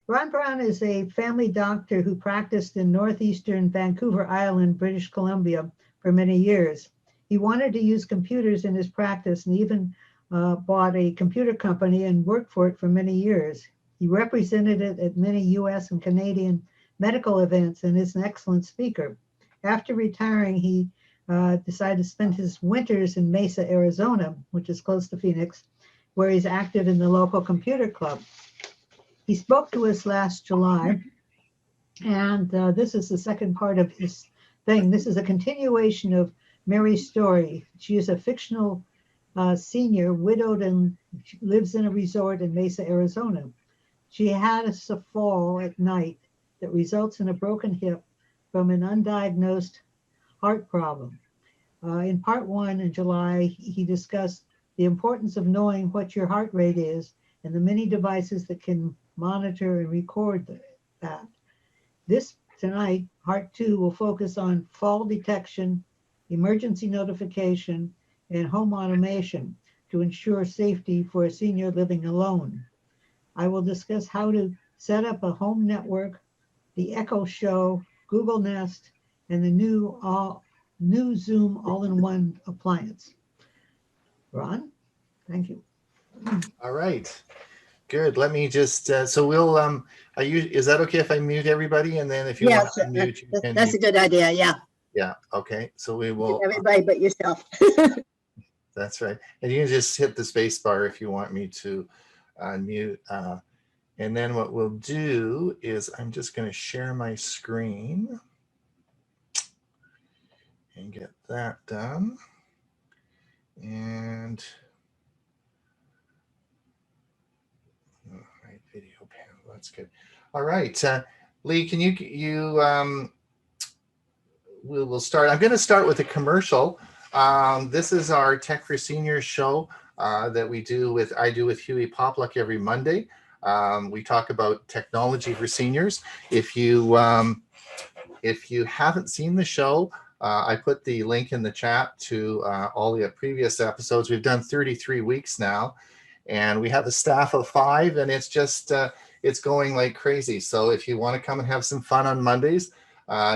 Ron Brown is a family doctor who practiced in northeastern Vancouver Island, British Columbia, for many years. He wanted to use computers in his practice and even bought a computer company and worked for it for many years. He represented it at many US and Canadian medical events and is an excellent speaker. After retiring, he decided to spend his winters in Mesa, Arizona, which is close to Phoenix, where he's active in the local computer club. He spoke to us last July, and this is the second part of his thing. This is a continuation of Mary's story. She is a fictional senior, widowed, and lives in a resort in Mesa, Arizona. She had a fall at night that results in a broken hip from an undiagnosed heart problem. In part one in July, he discussed the importance of knowing what your heart rate is and the many devices that can monitor and record that. This tonight, part two, will focus on fall detection, emergency notification, and home automation to ensure safety for a senior living alone. I will discuss how to set up a home network, the Echo Show, Google Nest, and the new Zoom all-in-one appliance. Ron, thank you. All right. Good. Let me just, so we'll, is that okay if I mute everybody? And then if you want to mute, you can that's mute. a good idea. Yeah. Yeah. Okay. So we will. Everybody but yourself. That's right. And you can just hit the space bar if you want me to mute. And then what we'll do is I'm just going to share my screen and get that done. And video panel, that's good. All right, Lee, can we'll start. I'm going to start with a commercial. This is our Tech for Seniors show that I do with Huey Popluck every Monday. We talk about technology for seniors. If you haven't seen the show, I put the link in the chat to all the previous episodes. We've done 33 weeks now, and we have a staff of 5, and it's just it's going like crazy. So if you want to come and have some fun on Mondays,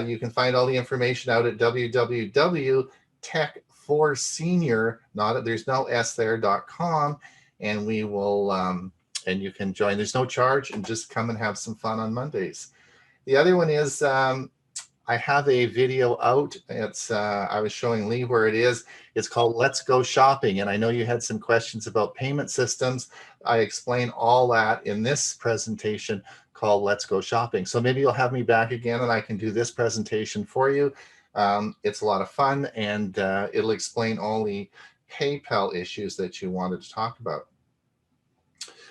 you can find all the information out at www.tech4senior, there's no S there.com, and we will and you can join. There's no charge, and just come and have some fun on Mondays. The other one is I have a video out. It's I was showing Lee where it is. It's called Let's Go Shopping. And I know you had some questions about payment systems. I explain all that in this presentation called Let's Go Shopping. So maybe you'll have me back again and I can do this presentation for you. It's a lot of fun, and it'll explain all the PayPal issues that you wanted to talk about.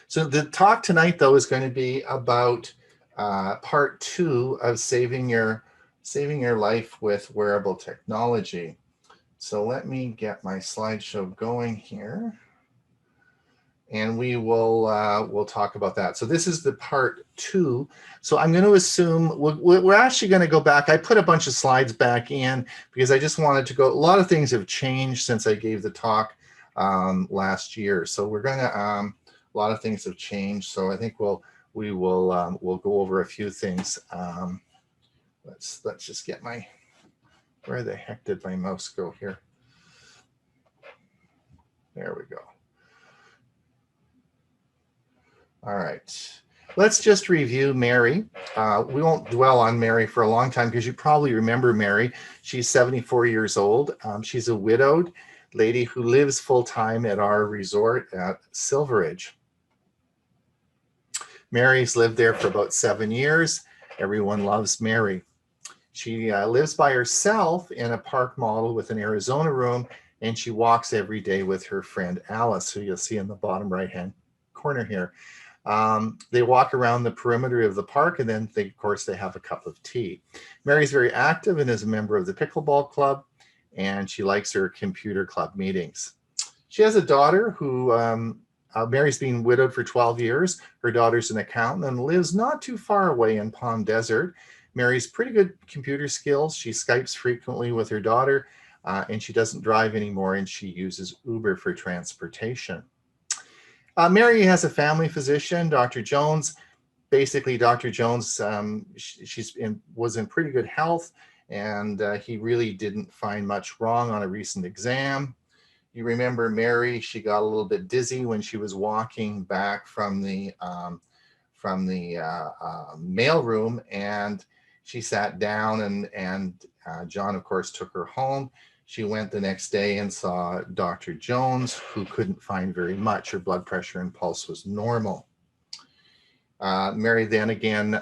So the talk tonight, though, is going to be about part 2 of saving your life with wearable technology. So let me get my slideshow going here, and we'll talk about that. So this is the part 2. So I'm going to assume we're actually going to go back. I put a bunch of slides back in because I just wanted to go. A lot of things have changed since I gave the talk last year. So we're going to a lot of things have changed. So I think we'll go over a few things. Let's just get where the heck did my mouse go here? There we go. All right, let's just review Mary. We won't dwell on Mary for a long time because you probably remember Mary. She's 74 years old. She's a widowed lady who lives full-time at our resort at Silveridge. Mary's lived there for about 7 years. Everyone loves Mary. She lives by herself in a park model with an Arizona room, and she walks every day with her friend Alice, who you'll see in the bottom right-hand corner here. They walk around the perimeter of the park, and then of course they have a cup of tea. Mary's very active and is a member of the pickleball club, and she likes her computer club meetings. She has a daughter who Mary's been widowed for 12 years. Her daughter's an accountant and lives not too far away in Palm Desert. Mary's pretty good computer skills. She Skypes frequently with her daughter, and she doesn't drive anymore, and she uses Uber for transportation. Mary has a family physician, Dr. Jones, basically, Dr. Jones, was in pretty good health, and he really didn't find much wrong on a recent exam. You remember Mary, she got a little bit dizzy when she was walking back from the mail room, and she sat down, and John, of course, took her home. She went the next day and saw Dr. Jones, who couldn't find very much. Her blood pressure and pulse was normal. Mary then again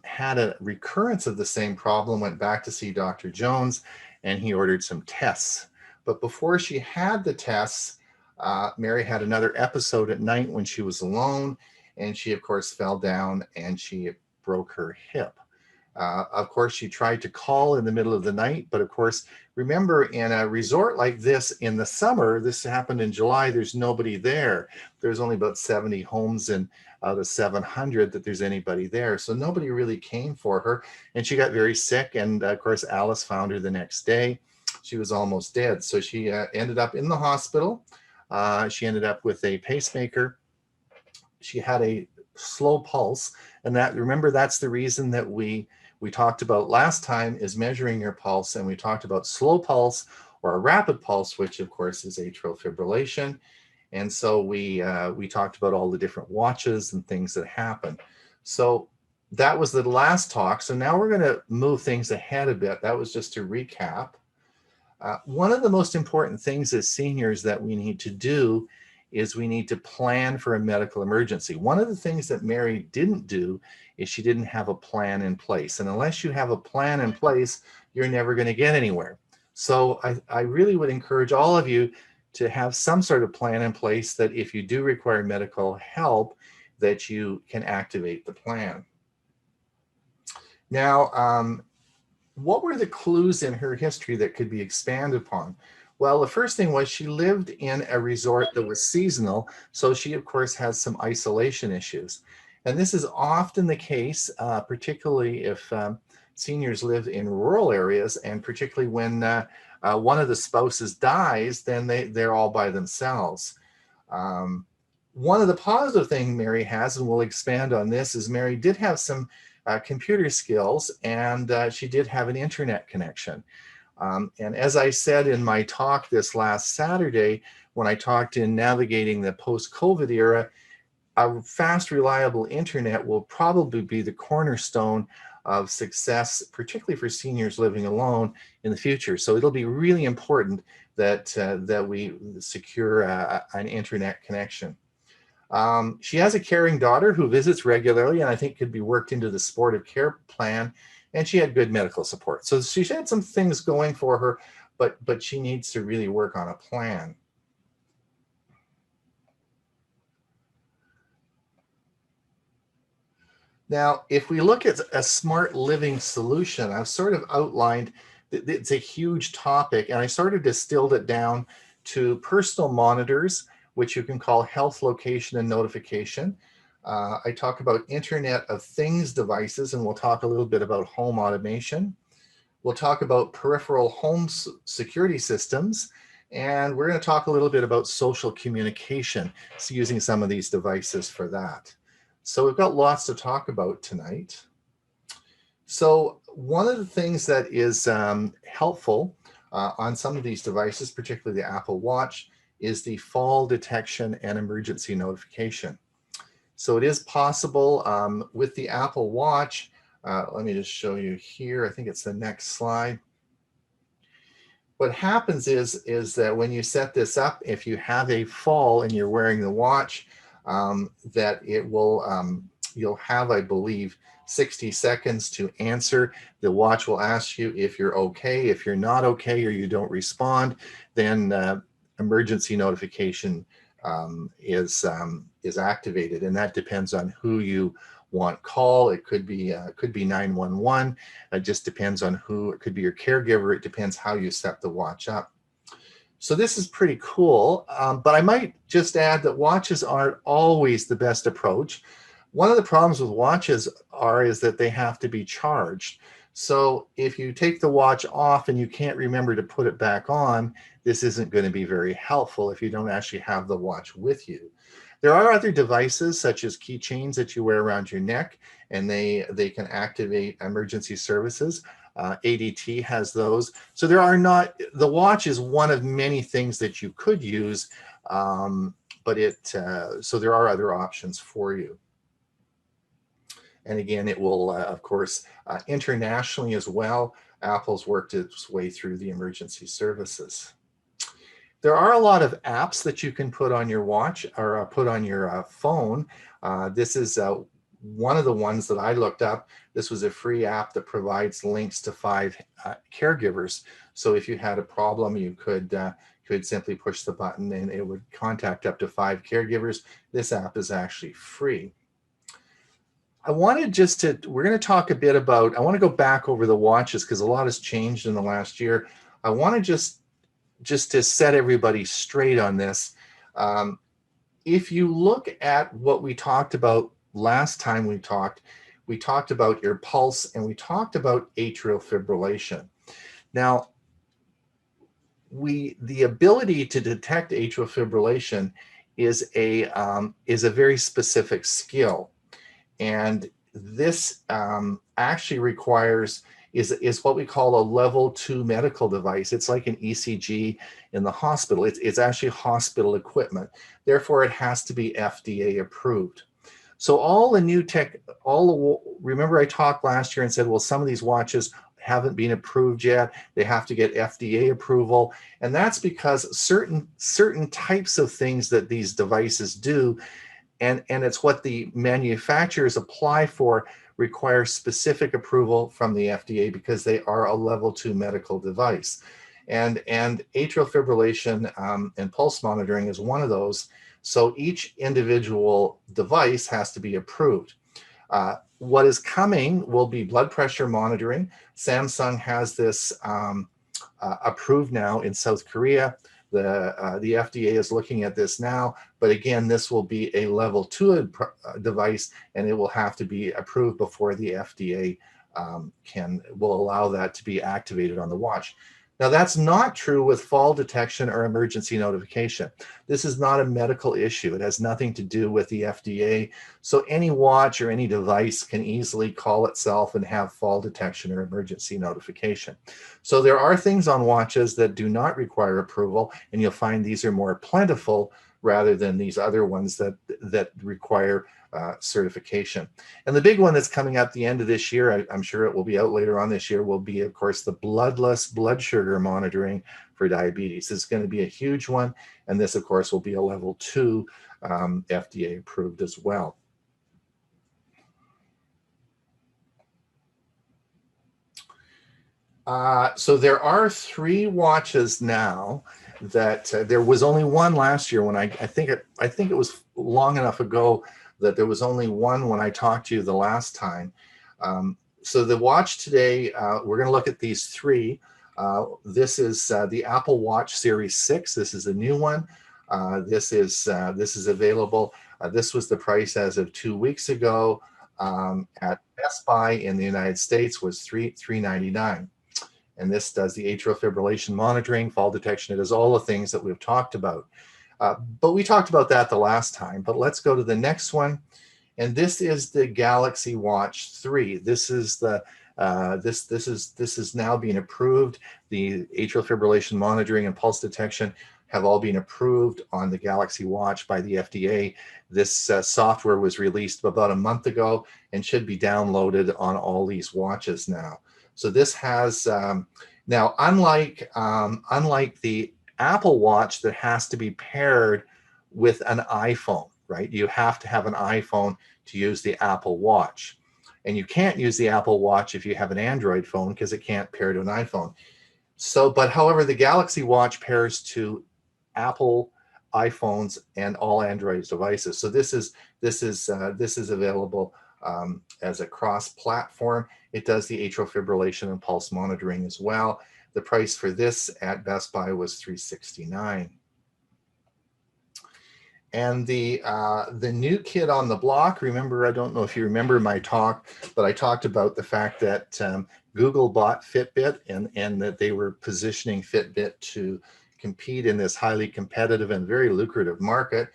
had a recurrence of the same problem, went back to see Dr. Jones, and he ordered some tests. But before she had the tests, Mary had another episode at night when she was alone, and she, of course, fell down and she broke her hip. Of course, she tried to call in the middle of the night, but of course, remember, in a resort like this in the summer, this happened in July, there's nobody there. There's only about 70 homes in out of 700 that there's anybody there. So nobody really came for her, and she got very sick. And of course, Alice found her the next day. She was almost dead. So she ended up in the hospital. She ended up with a pacemaker. She had a slow pulse, and that, remember, that's the reason that we talked about last time, is measuring your pulse, and we talked about slow pulse or a rapid pulse, which of course is atrial fibrillation. And so we talked about all the different watches and things that happen. So that was the last talk. So now we're going to move things ahead a bit. That was just to recap. One of the most important things as seniors that we need to do is we need to plan for a medical emergency. One of the things that Mary didn't do is she didn't have a plan in place. And unless you have a plan in place, you're never going to get anywhere. So I really would encourage all of you to have some sort of plan in place, that if you do require medical help, that you can activate the plan. Now, what were the clues in her history that could be expanded upon? Well, the first thing was she lived in a resort that was seasonal, so she, of course, has some isolation issues. And this is often the case, particularly if seniors live in rural areas, and particularly when one of the spouses dies, then they're all by themselves. One of the positive things Mary has, and we'll expand on this, is Mary did have some computer skills, and she did have an internet connection. And as I said in my talk this last Saturday, when I talked in navigating the post-COVID era, a fast, reliable internet will probably be the cornerstone of success, particularly for seniors living alone in the future. So it'll be really important that that we secure an internet connection. She has a caring daughter who visits regularly, and I think could be worked into the supportive care plan. And she had good medical support. So she had some things going for her, but she needs to really work on a plan. Now, if we look at a smart living solution, I've sort of outlined, it's a huge topic, and I sort of distilled it down to personal monitors, which you can call health location and notification. I talk about Internet of Things devices, and we'll talk a little bit about home automation. We'll talk about peripheral home security systems, and we're going to talk a little bit about social communication, so using some of these devices for that. So we've got lots to talk about tonight. So one of the things that is helpful on some of these devices, particularly the Apple Watch, is the fall detection and emergency notification. So it is possible with the Apple Watch. Let me just show you here. I think it's the next slide. What happens is that when you set this up, if you have a fall and you're wearing the watch, that it will, you'll have, I believe, 60 seconds to answer. The watch will ask you if you're okay. If you're not okay or you don't respond, then emergency notification is activated, and that depends on who you want call. It could be 911. It just depends on who. It could be your caregiver. It depends how you set the watch up. So this is pretty cool, but I might just add that watches aren't always the best approach. One of the problems with watches is that they have to be charged. So if you take the watch off and you can't remember to put it back on, this isn't going to be very helpful if you don't actually have the watch with you. There are other devices such as keychains that you wear around your neck, and they can activate emergency services. ADT has those. So there are not, the watch is one of many things that you could use, but so there are other options for you. And again, it will, of course, internationally as well, Apple's worked its way through the emergency services. There are a lot of apps that you can put on your watch or put on your phone. This is one of the ones that I looked up. This was a free app that provides links to 5 caregivers. So if you had a problem, you could simply push the button and it would contact up to 5 caregivers. This app is actually free. I wanted we're going to talk a bit about, I want to go back over the watches because a lot has changed in the last year. I want to just to set everybody straight on this. If you look at what we talked about last time we talked about your pulse and we talked about atrial fibrillation. Now, the ability to detect atrial fibrillation is a very specific skill. And this actually requires, is what we call a level 2 medical device. It's like an ECG in the hospital. It's actually hospital equipment. Therefore, it has to be FDA approved. So all the new tech, remember I talked last year and said, well, some of these watches haven't been approved yet. They have to get FDA approval. And that's because certain types of things that these devices do, and it's what the manufacturers apply for, require specific approval from the FDA because they are a level 2 medical device. And atrial fibrillation and pulse monitoring is one of those. So each individual device has to be approved. What is coming will be blood pressure monitoring. Samsung has this approved now in South Korea. The FDA is looking at this now, but again, this will be a level 2 device, and it will have to be approved before the FDA will allow that to be activated on the watch. Now, that's not true with fall detection or emergency notification. This is not a medical issue. It has nothing to do with the FDA. So any watch or any device can easily call itself and have fall detection or emergency notification. So there are things on watches that do not require approval, and you'll find these are more plentiful rather than these other ones that require certification. And the big one that's coming up the end of this year, I'm sure it will be out later on this year, will be, of course, the bloodless blood sugar monitoring for diabetes. This is going to be a huge one. And this, of course, will be a level 2 FDA approved as well. So there are 3 watches now that there was only one last year when I think it was long enough ago that there was only one when I talked to you the last time. So the watch today, we're going to look at these 3. This is the Apple Watch Series 6. This is a new one. This is available. This was the price as of 2 weeks ago at Best Buy in the United States was $399. And this does the atrial fibrillation monitoring, fall detection. It does all the things that we've talked about. But we talked about that the last time. But let's go to the next one. And this is the Galaxy Watch 3. This is the this is now being approved. The atrial fibrillation monitoring and pulse detection have all been approved on the Galaxy Watch by the FDA. This software was released about a month ago and should be downloaded on all these watches now. So this has now, unlike the Apple Watch that has to be paired with an iPhone, right? You have to have an iPhone to use the Apple Watch. And you can't use the Apple Watch if you have an Android phone because it can't pair to an iPhone. So, but however, the Galaxy Watch pairs to Apple iPhones and all Android devices. So this is available as a cross-platform. It does the atrial fibrillation and pulse monitoring as well. The price for this at Best Buy was $369. And the new kid on the block, remember, I don't know if you remember my talk, but I talked about the fact that Google bought Fitbit and that they were positioning Fitbit to compete in this highly competitive and very lucrative market.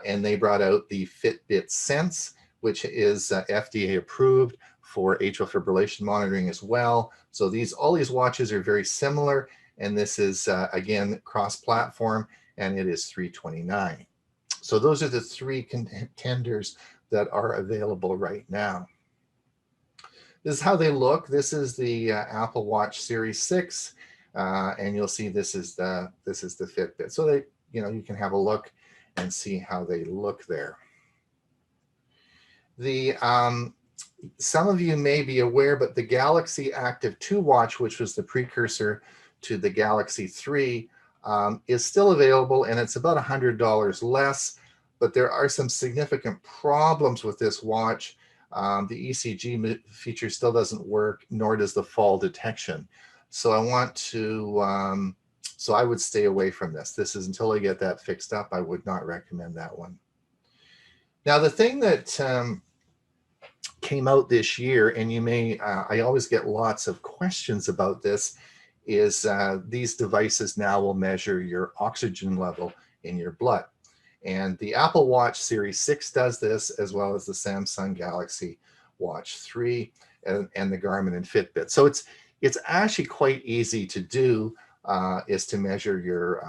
and they brought out the Fitbit Sense, which is FDA approved for atrial fibrillation monitoring as well. So all these watches are very similar, and this is again cross-platform, and it is $329. So those are the three contenders that are available right now. This is how they look. This is the Apple Watch Series 6, and you'll see this is the Fitbit. So they, you can have a look and see how they look there. Some of you may be aware, but the Galaxy Active 2 watch, which was the precursor to the Galaxy 3, is still available, and it's about $100 less, but there are some significant problems with this watch. The ECG feature still doesn't work, nor does the fall detection. So I would stay away from this. This is until I get that fixed up. I would not recommend that one. Now, the thing that came out this year, and I always get lots of questions about this, is these devices now will measure your oxygen level in your blood. And the Apple Watch Series 6 does this, as well as the Samsung Galaxy Watch 3 and the Garmin and Fitbit. So it's actually quite easy to do, is to measure your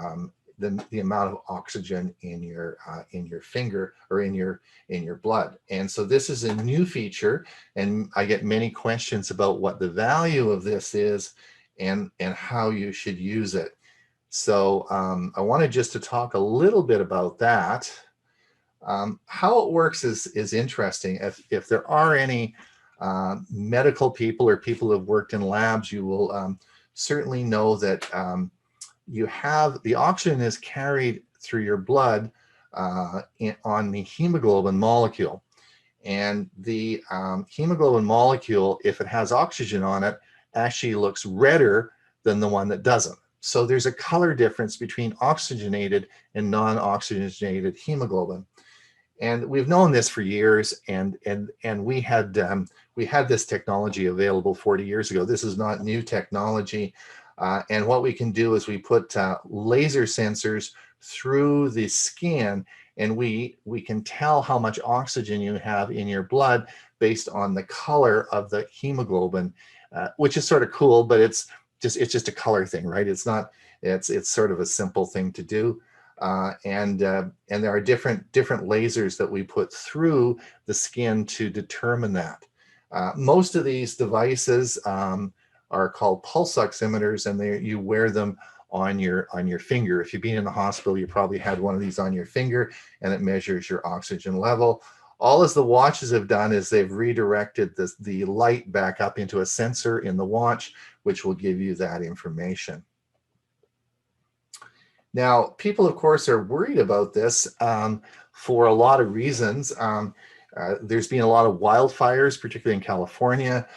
the amount of oxygen in your finger or in your blood. And so this is a new feature, and I get many questions about what the value of this is and how you should use it. So I wanted just to talk a little bit about that. How it works is interesting. If there are any medical people or people who have worked in labs, you will certainly know that the oxygen is carried through your blood on the hemoglobin molecule. And the hemoglobin molecule, if it has oxygen on it, actually looks redder than the one that doesn't. So there's a color difference between oxygenated and non-oxygenated hemoglobin. And we've known this for years, and we had this technology available 40 years ago. This is not new technology. And what we can do is we put laser sensors through the skin, and we can tell how much oxygen you have in your blood based on the color of the hemoglobin, which is sort of cool, but it's just a color thing, right? It's sort of a simple thing to do. And there are different layers that we put through the skin to determine that. Most of these devices are called pulse oximeters, and you wear them on your finger. If you've been in the hospital, you probably had one of these on your finger, and it measures your oxygen level. All as the watches have done is they've redirected the light back up into a sensor in the watch, which will give you that information. Now, people, of course, are worried about this for a lot of reasons. There's been a lot of wildfires, particularly in California,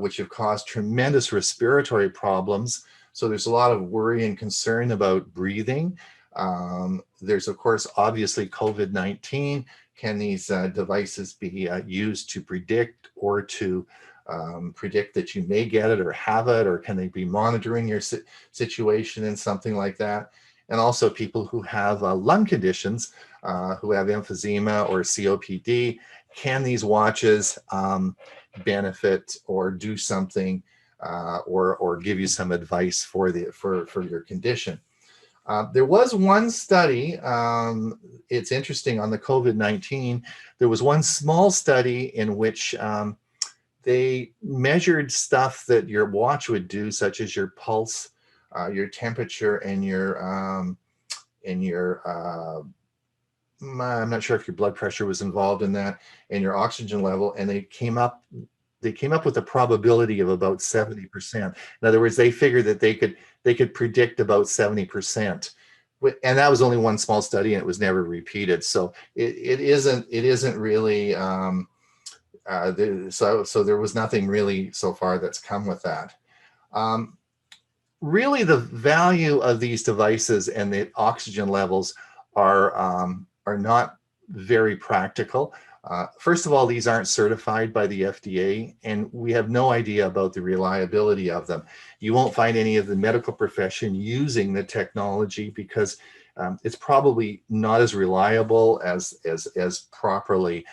which have caused tremendous respiratory problems. So there's a lot of worry and concern about breathing. There's, of course, obviously COVID-19. Can these devices be used to predict or to predict that you may get it or have it, or can they be monitoring your situation and something like that? And also people who have lung conditions, who have emphysema or COPD, can these watches benefit or do something or give you some advice for your condition? There was one study, it's interesting, on the COVID-19, there was one small study in which they measured stuff that your watch would do, such as your pulse, your temperature, and I'm not sure if your blood pressure was involved in that, and your oxygen level, and they came up with a probability of about 70%. In other words, they figured that they could predict about 70%. And that was only one small study, and it was never repeated. So it isn't really, so there was nothing really so far that's come with that. Really, the value of these devices and the oxygen levels are not very practical. First of all, these aren't certified by the FDA, and we have no idea about the reliability of them. You won't find any of the medical profession using the technology because It's probably not as reliable as properly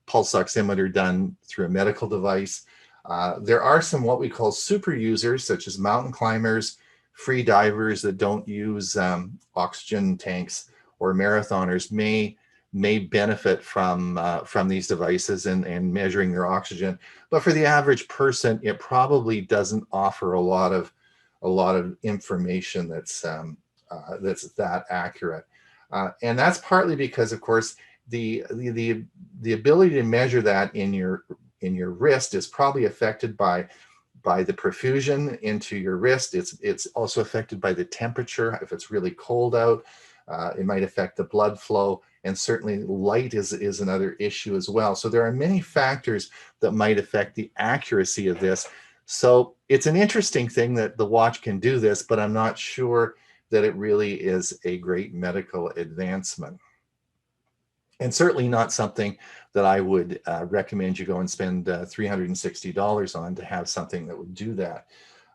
pulse oximeter done through a medical device. There are some what we call super users, such as mountain climbers, free divers that don't use oxygen tanks, or marathoners may benefit from these devices and measuring their oxygen. But for the average person, it probably doesn't offer a lot of information that's that accurate. And that's partly because, of course, the ability to measure that in your wrist is probably affected by the perfusion into your wrist. It's also affected by the temperature. If it's really cold out, it might affect the blood flow, and certainly light is another issue as well. So there are many factors that might affect the accuracy of this. So it's an interesting thing that the watch can do this, but I'm not sure that it really is a great medical advancement. And certainly not something that I would recommend you go and spend $360 on to have something that would do that.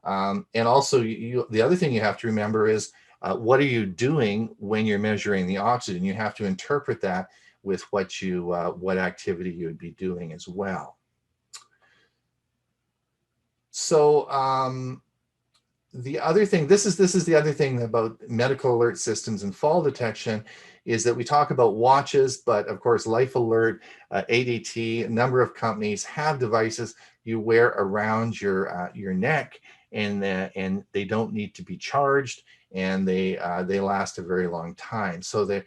And also, the other thing you have to remember is what are you doing when you're measuring the oxygen? You have to interpret that with what activity you would be doing as well. So the other thing, this is the other thing about medical alert systems and fall detection, is that we talk about watches, but of course, Life Alert, ADT, a number of companies have devices you wear around your neck, and they don't need to be charged, and they last a very long time. So there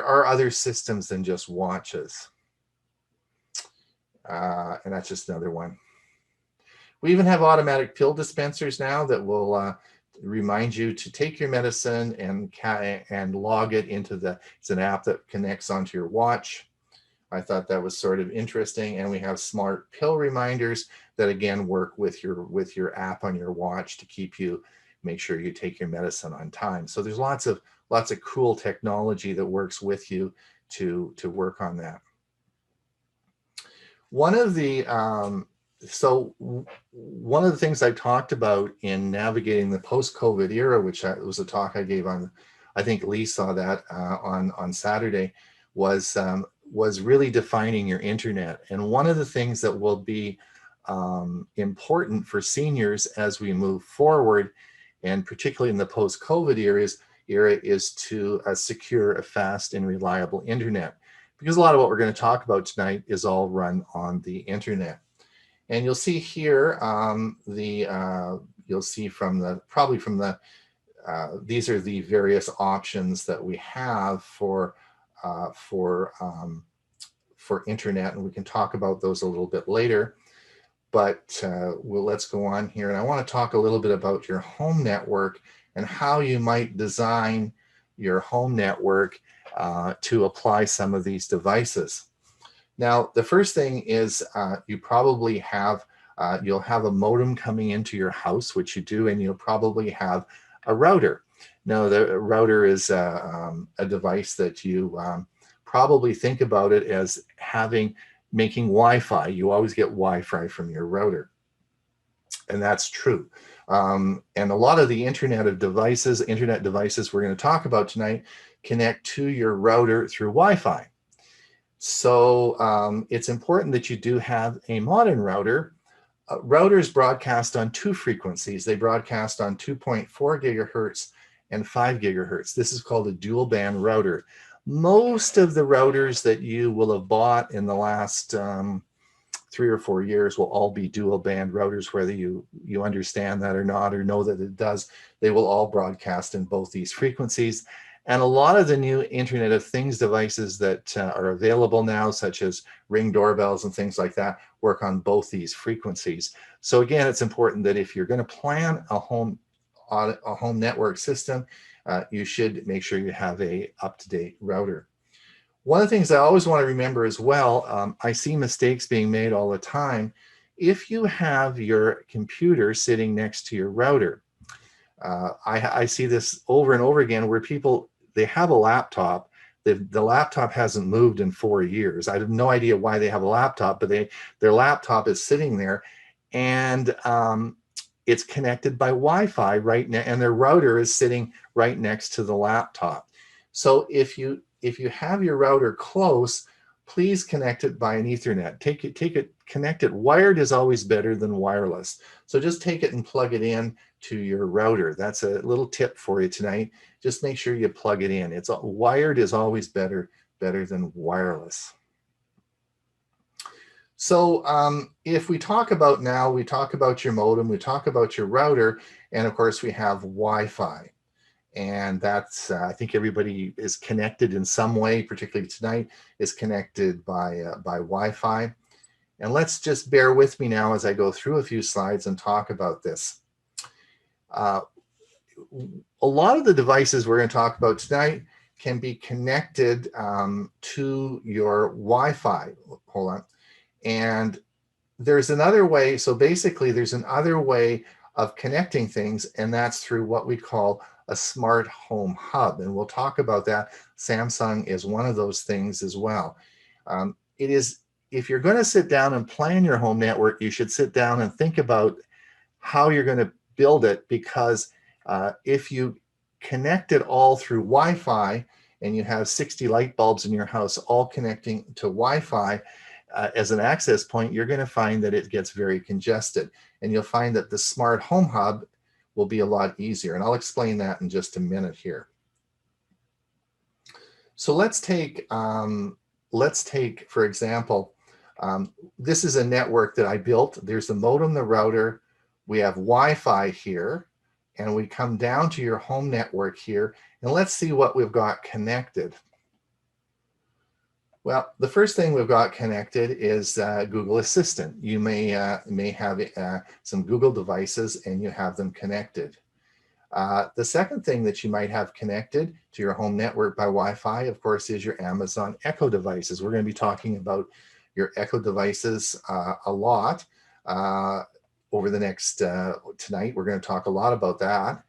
are other systems than just watches, and that's just another one. We even have automatic pill dispensers now that will remind you to take your medicine and log it into it's an app that connects onto your watch. I thought that was sort of interesting. And we have smart pill reminders that again work with your app on your watch to make sure you take your medicine on time. So there's lots of cool technology that works with you to work on that. One of the things I talked about in navigating the post-COVID era, which was a talk I gave on, I think Lee saw that on Saturday, was really defining your internet. And one of the things that will be important for seniors as we move forward, and particularly in the post-COVID era, is to secure a fast and reliable internet. Because a lot of what we're going to talk about tonight is all run on the internet. And you'll see here, you'll see these are the various options that we have for internet, and we can talk about those a little bit later. But let's go on here, and I want to talk a little bit about your home network and how you might design your home network to apply some of these devices. Now, the first thing is you probably you'll have a modem coming into your house, which you do, and you'll probably have a router. Now, the router is a device that you probably think about it as making Wi-Fi. You always get Wi-Fi from your router, and that's true. And a lot of the internet devices we're going to talk about tonight connect to your router through Wi-Fi. So it's important that you do have a modern router. Routers broadcast on two frequencies. They broadcast on 2.4 gigahertz and 5 gigahertz. This is called a dual band router. Most of the routers that you will have bought in the last 3 or 4 years will all be dual band routers, whether you understand that or not, or know that it does. They will all broadcast in both these frequencies. And a lot of the new Internet of Things devices that are available now, such as Ring doorbells and things like that, work on both these frequencies. So again, it's important that if you're going to plan a home network system, you should make sure you have a up-to-date router. One of the things I always want to remember as well, I see mistakes being made all the time. If you have your computer sitting next to your router, I see this over and over again where they have a laptop. The laptop hasn't moved in 4 years. I have no idea why they have a laptop, but their laptop is sitting there, and it's connected by Wi-Fi right now, and their router is sitting right next to the laptop. So if you have your router close, please connect it by an Ethernet. Connect it. Wired is always better than wireless. So just take it and plug it in to your router. That's a little tip for you tonight. Just make sure you plug it in. Wired is always better than wireless. So if we talk about now, we talk about your modem, we talk about your router, and of course we have Wi-Fi. And that's, I think everybody is connected in some way, particularly tonight, is connected by Wi-Fi. And let's just bear with me now as I go through a few slides and talk about this. A lot of the devices we're going to talk about tonight can be connected to your Wi-Fi. Hold on. And there's another way. So basically, there's another way of connecting things, and that's through what we call a smart home hub. And we'll talk about that. Samsung is one of those things as well. It is, if you're going to sit down and plan your home network, you should sit down and think about how you're going to build it, because if you connect it all through Wi-Fi and you have 60 light bulbs in your house all connecting to Wi-Fi as an access point, you're going to find that it gets very congested. And you'll find that the smart home hub will be a lot easier. And I'll explain that in just a minute here. So let's take, for example, this is a network that I built. There's the modem, the router, we have Wi-Fi here, and we come down to your home network here, and let's see what we've got connected. Well, the first thing we've got connected is Google Assistant. You may have some Google devices and you have them connected. The second thing that you might have connected to your home network by Wi-Fi, of course, is your Amazon Echo devices. We're going to be talking about your Echo devices a lot over the next, tonight. We're going to talk a lot about that.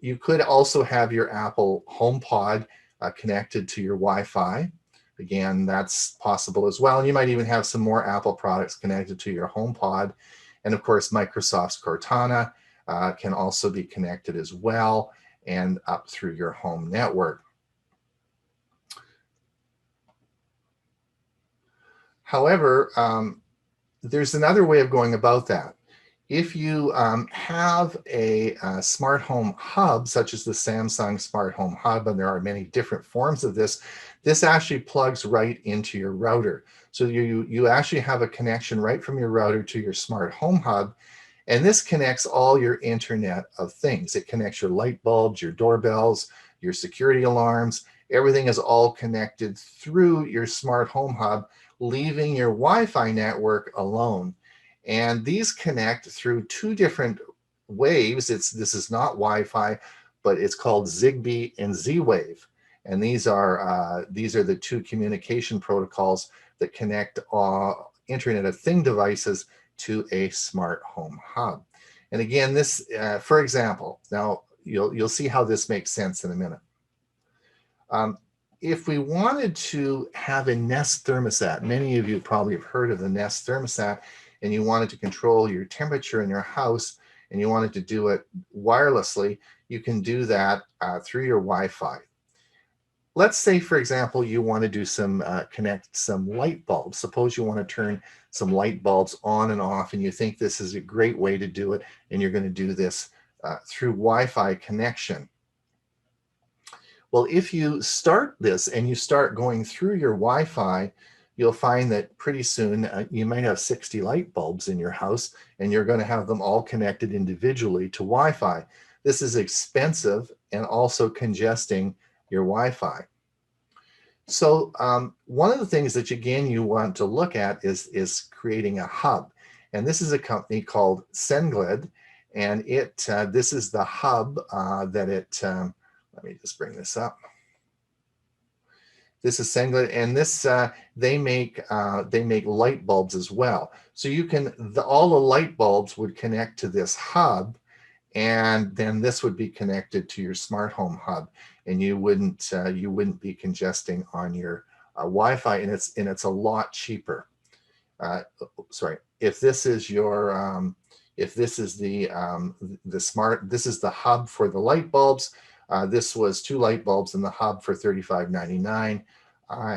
You could also have your Apple HomePod connected to your Wi-Fi. Again, that's possible as well. And you might even have some more Apple products connected to your HomePod. And of course, Microsoft's Cortana can also be connected as well and up through your home network. However, there's another way of going about that. If you have a smart home hub, such as the Samsung Smart Home Hub, and there are many different forms of this, this actually plugs right into your router. So you actually have a connection right from your router to your smart home hub, and this connects all your Internet of Things. It connects your light bulbs, your doorbells, your security alarms. Everything is all connected through your smart home hub, leaving your Wi-Fi network alone. And these connect through two different waves. This is not Wi-Fi, but it's called Zigbee and Z-Wave. And these are the two communication protocols that connect Internet of Thing devices to a smart home hub. And again, this, for example, now you'll see how this makes sense in a minute. If we wanted to have a Nest thermostat, many of you probably have heard of the Nest thermostat, and you wanted to control your temperature in your house, and you wanted to do it wirelessly, you can do that through your Wi-Fi. Let's say, for example, you want to do connect some light bulbs. Suppose you want to turn some light bulbs on and off, and you think this is a great way to do it, and you're going to do this through Wi-Fi connection. Well, if you start this and you start going through your Wi-Fi, you'll find that pretty soon you might have 60 light bulbs in your house, and you're going to have them all connected individually to Wi-Fi. This is expensive and also congesting your Wi-Fi. So one of the things that, again, you want to look at is creating a hub. And this is a company called Sengled, and this is the hub that let me just bring this up. This is Sengled, and this they make light bulbs as well. So you can all the light bulbs would connect to this hub, and then this would be connected to your smart home hub, and you wouldn't be congesting on your Wi-Fi, and it's a lot cheaper. Sorry, if this is your if this is the this is the hub for the light bulbs. This was 2 light bulbs in the hub for $35.99.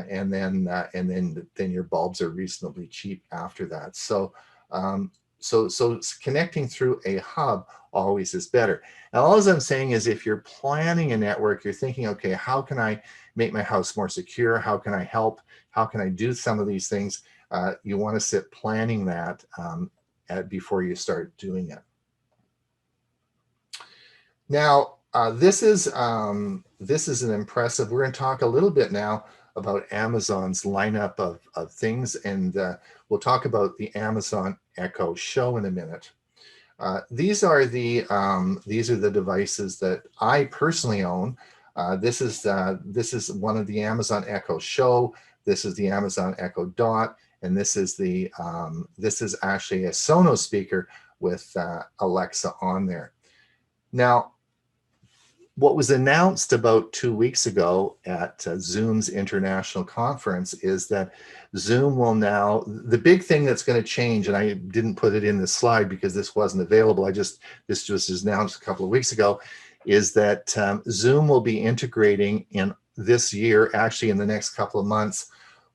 And then your bulbs are reasonably cheap after that. So so connecting through a hub always is better. Now, all I'm saying is, if you're planning a network, you're thinking, okay, how can I make my house more secure? How can I help? How can I do some of these things? You want to sit planning that before you start doing it. Now, this is an impressive. We're going to talk a little bit now about Amazon's lineup of things, and we'll talk about the Amazon Echo Show in a minute. These are the devices that I personally own. This is one of the Amazon Echo Show. This is the Amazon Echo Dot, and this is actually a Sonos speaker with Alexa on there. Now, what was announced about 2 weeks ago at Zoom's international conference is that Zoom will now, the big thing that's going to change, and I didn't put it in this slide because this wasn't available, this was announced a couple of weeks ago, is that Zoom will be integrating in this year, actually in the next couple of months,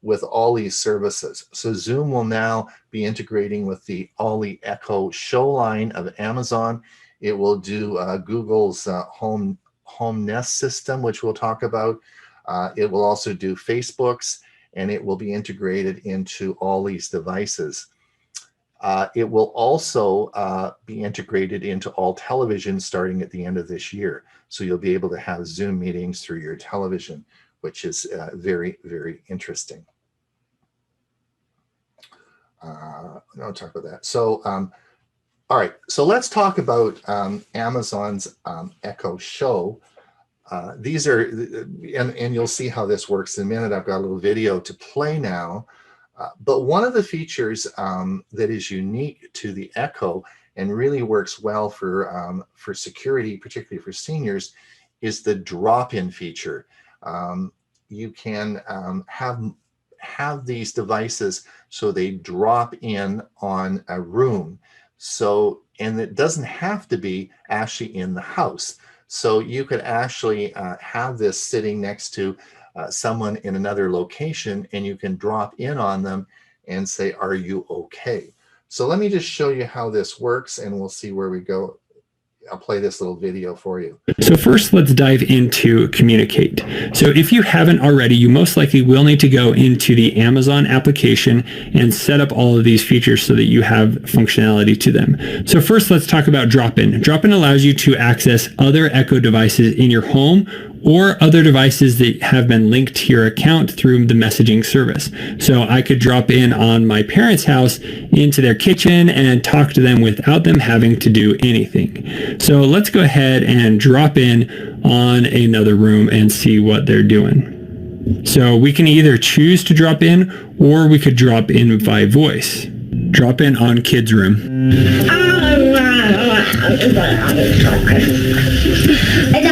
with all these services. So Zoom will now be integrating with the Ollie Echo Show line of Amazon. It will do Google's Home Nest system, which we'll talk about. It will also do Facebook's, and it will be integrated into all these devices. It will also be integrated into all television starting at the end of this year. So you'll be able to have Zoom meetings through your television, which is very, very interesting. I'll talk about that. So, all right, so let's talk about Amazon's Echo Show. These are, and you'll see how this works in a minute. I've got a little video to play now. But one of the features that is unique to the Echo and really works well for security, particularly for seniors, is the drop-in feature. You can have these devices so they drop in on a room. So, and it doesn't have to be actually in the house. So you could actually have this sitting next to someone in another location, and you can drop in on them and say, "Are you okay?" So let me just show you how this works, and we'll see where we go. I'll play this little video for you. So first, let's dive into Communicate. So if you haven't already, you most likely will need to go into the Amazon application and set up all of these features so that you have functionality to them. So first, let's talk about Drop-In. Drop-In allows you to access other Echo devices in your home or other devices that have been linked to your account through the messaging service. So I could drop in on my parents' house into their kitchen and talk to them without them having to do anything. So let's go ahead and drop in on another room and see what they're doing. So we can either choose to drop in, or we could drop in by voice. Drop in on kids' room. Hey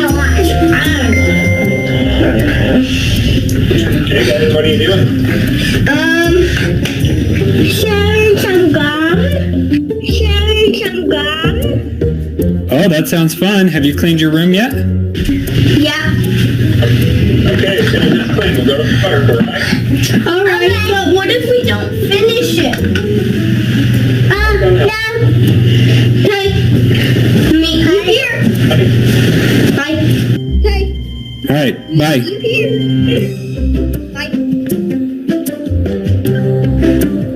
guys, what are you doing? Sharing some gum. Sharing some gum. Oh, that sounds fun. Have you cleaned your room yet? Yeah. Okay, as soon as it's clean, we'll go to the fire for it. Alright, but what if we don't finish it? Yeah. Hey, meet you here. Bye. Hey. All right, bye. Meet you here. Bye.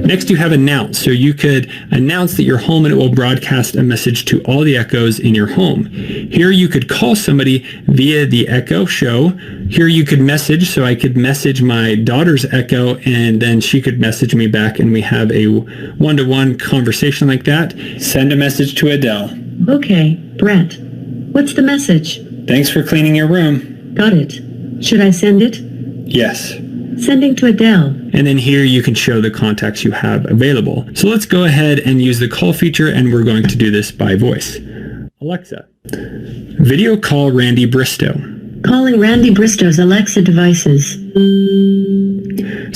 Next, you have Announce. So you could announce that you're home and it will broadcast a message to all the Echoes in your home. Here you could call somebody via the Echo Show. Here you could message. So I could message my daughter's Echo and then she could message me back and we have a one-to-one conversation like that. Send a message to Adele. Okay, Brett. What's the message? Thanks for cleaning your room. Got it. Should I send it? Yes. Sending to Adele. And then here you can show the contacts you have available. So let's go ahead and use the call feature, and we're going to do this by voice. Alexa, video call Randy Bristow. Calling Randy Bristow's Alexa devices.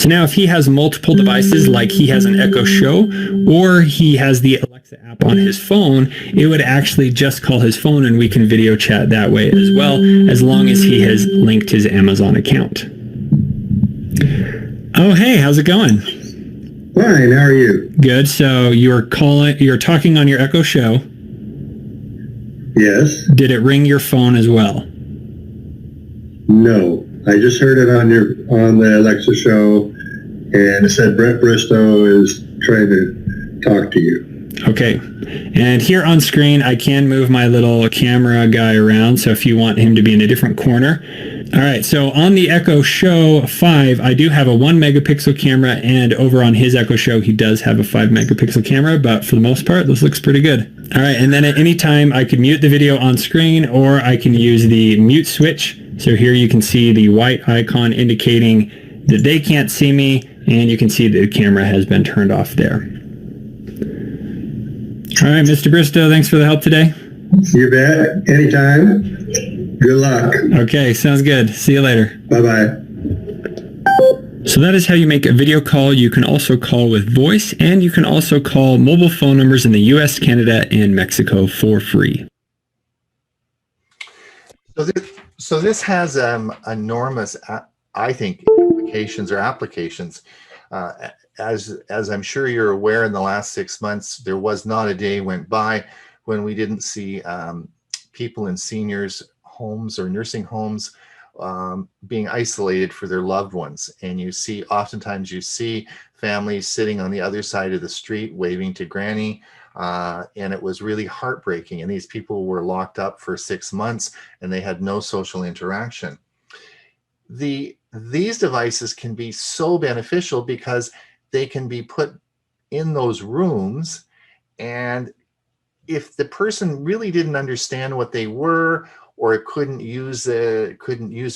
So now if he has multiple devices, like he has an Echo Show or he has the Alexa app on his phone, it would actually just call his phone and we can video chat that way as well, as long as he has linked his Amazon account. Oh, hey, how's it going? Fine, how are you? Good. So you're talking on your Echo Show. Yes. Did it ring your phone as well? No. I just heard it on the Alexa show, and it said Brett Bristow is trying to talk to you. Okay. And here on screen, I can move my little camera guy around. So if you want him to be in a different corner. All right. So on the Echo Show 5, I do have a 1 megapixel camera, and over on his Echo Show, he does have a 5 megapixel camera, but for the most part, this looks pretty good. All right. And then at any time, I could mute the video on screen, or I can use the mute switch. So here you can see the white icon indicating that they can't see me, and you can see that the camera has been turned off there. All right, Mr. Bristow, thanks for the help today. You bet. Anytime. Good luck. Okay, sounds good. See you later. Bye-bye. So that is how you make a video call. You can also call with voice, and you can also call mobile phone numbers in the US, Canada, and Mexico for free. So this has enormous, I think, implications or applications. As I'm sure you're aware, in the last 6 months, there was not a day went by when we didn't see people in seniors' homes or nursing homes being isolated for their loved ones. And oftentimes you see families sitting on the other side of the street waving to granny. And it was really heartbreaking. And these people were locked up for 6 months and they had no social interaction. These devices can be so beneficial because they can be put in those rooms, and if the person really didn't understand what they were, or couldn't use it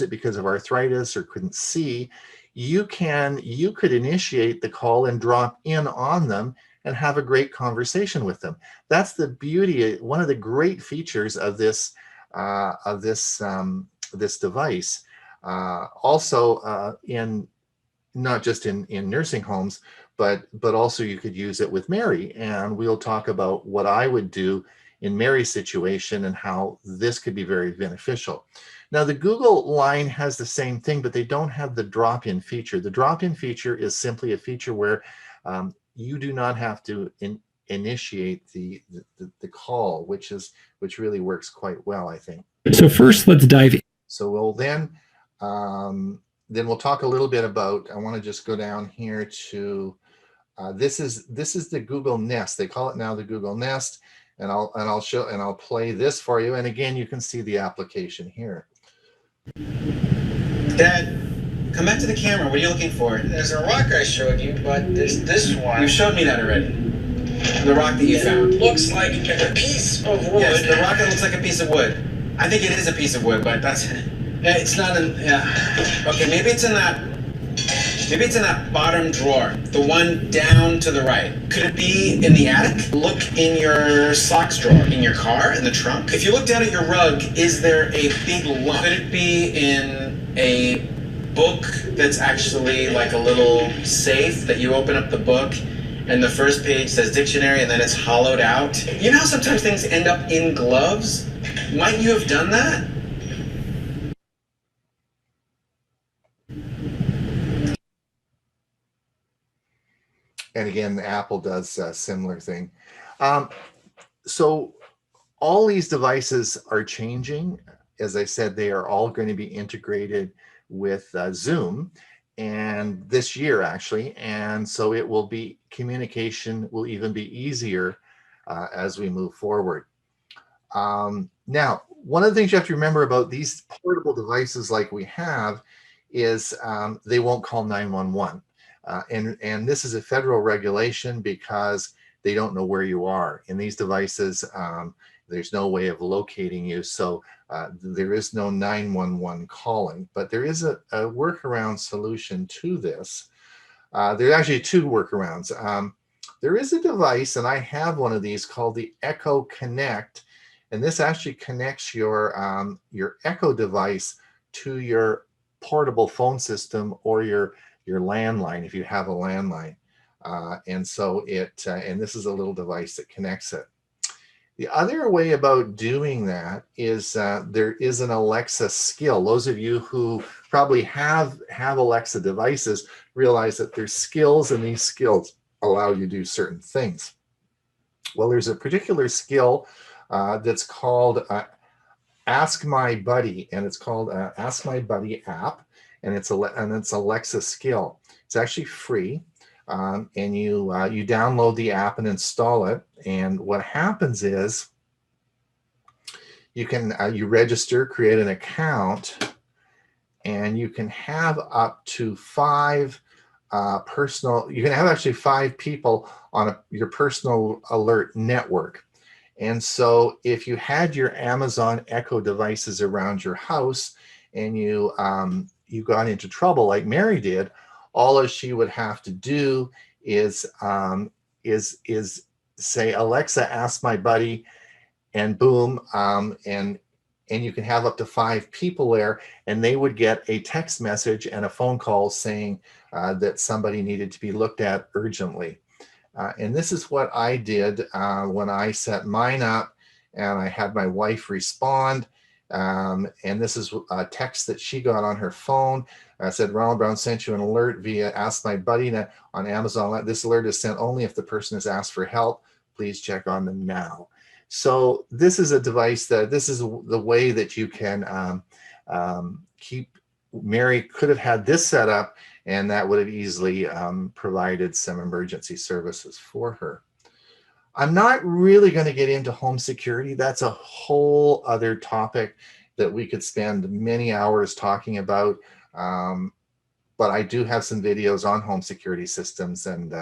because of arthritis, or couldn't see, you could initiate the call and drop in on them and have a great conversation with them. That's the beauty, one of the great features of this device. Also, in not just in nursing homes, but also you could use it with Mary, and we'll talk about what I would do in Mary's situation and how this could be very beneficial. Now, the Google line has the same thing, but they don't have the drop-in feature. The drop-in feature is simply a feature where you do not have to initiate the call, which really works quite well, I think. So first, let's dive in. So we'll then we'll talk a little bit about, I want to just go down here to, this is the Google Nest. They call it now the Google Nest, and I'll play this for you. And again, you can see the application here. Dad, come back to the camera. What are you looking for? There's a rock I showed you, but there's this one. You showed me that already. The rock that you found. Looks like a piece of wood. Yes, the rock that looks like a piece of wood. I think it is a piece of wood, but that's... It's not in... Yeah. Okay, maybe it's in that bottom drawer. The one down to the right. Could it be in the attic? Look in your socks drawer. In your car? In the trunk? If you look down at your rug, is there a big lump? Could it be in a book that's actually like a little safe that you open up the book and the first page says dictionary and then it's hollowed out? You know how sometimes things end up in gloves? Might you have done that? And again, Apple does a similar thing. So all these devices are changing. As I said, they are all going to be integrated with Zoom, and this year actually. And so communication will even be easier as we move forward. Now, one of the things you have to remember about these portable devices like we have is they won't call 911. And this is a federal regulation because they don't know where you are. In these devices, there's no way of locating you. So there is no 911 calling, but there is a workaround solution to this. There are actually two workarounds. There is a device, and I have one of these called the Echo Connect. And this actually connects your Echo device to your portable phone system or your landline if you have a landline. And so and this is a little device that connects it. The other way about doing that is there is an Alexa skill. Those of you who probably have Alexa devices realize that there's skills, and these skills allow you to do certain things. Well, there's a particular skill that's called Ask My Buddy, and it's called Ask My Buddy app, and it's Alexa skill. It's actually free. And you download the app and install it. And what happens is you can you register, create an account, and you can have up to 5 personal. You can have actually 5 people on your personal alert network. And so if you had your Amazon Echo devices around your house and you got into trouble like Mary did, all she would have to do is say, Alexa, ask my buddy, and boom, and you can have up to 5 people there, and they would get a text message and a phone call saying that somebody needed to be looked at urgently. And this is what I did when I set mine up, and I had my wife respond. And this is a text that she got on her phone. Said, Ronald Brown sent you an alert via Ask My Buddy on Amazon. This alert is sent only if the person has asked for help. Please check on them now. So this is a device this is the way that you can keep. Mary could have had this set up, and that would have easily provided some emergency services for her. I'm not really going to get into home security. That's a whole other topic that we could spend many hours talking about. But I do have some videos on home security systems, and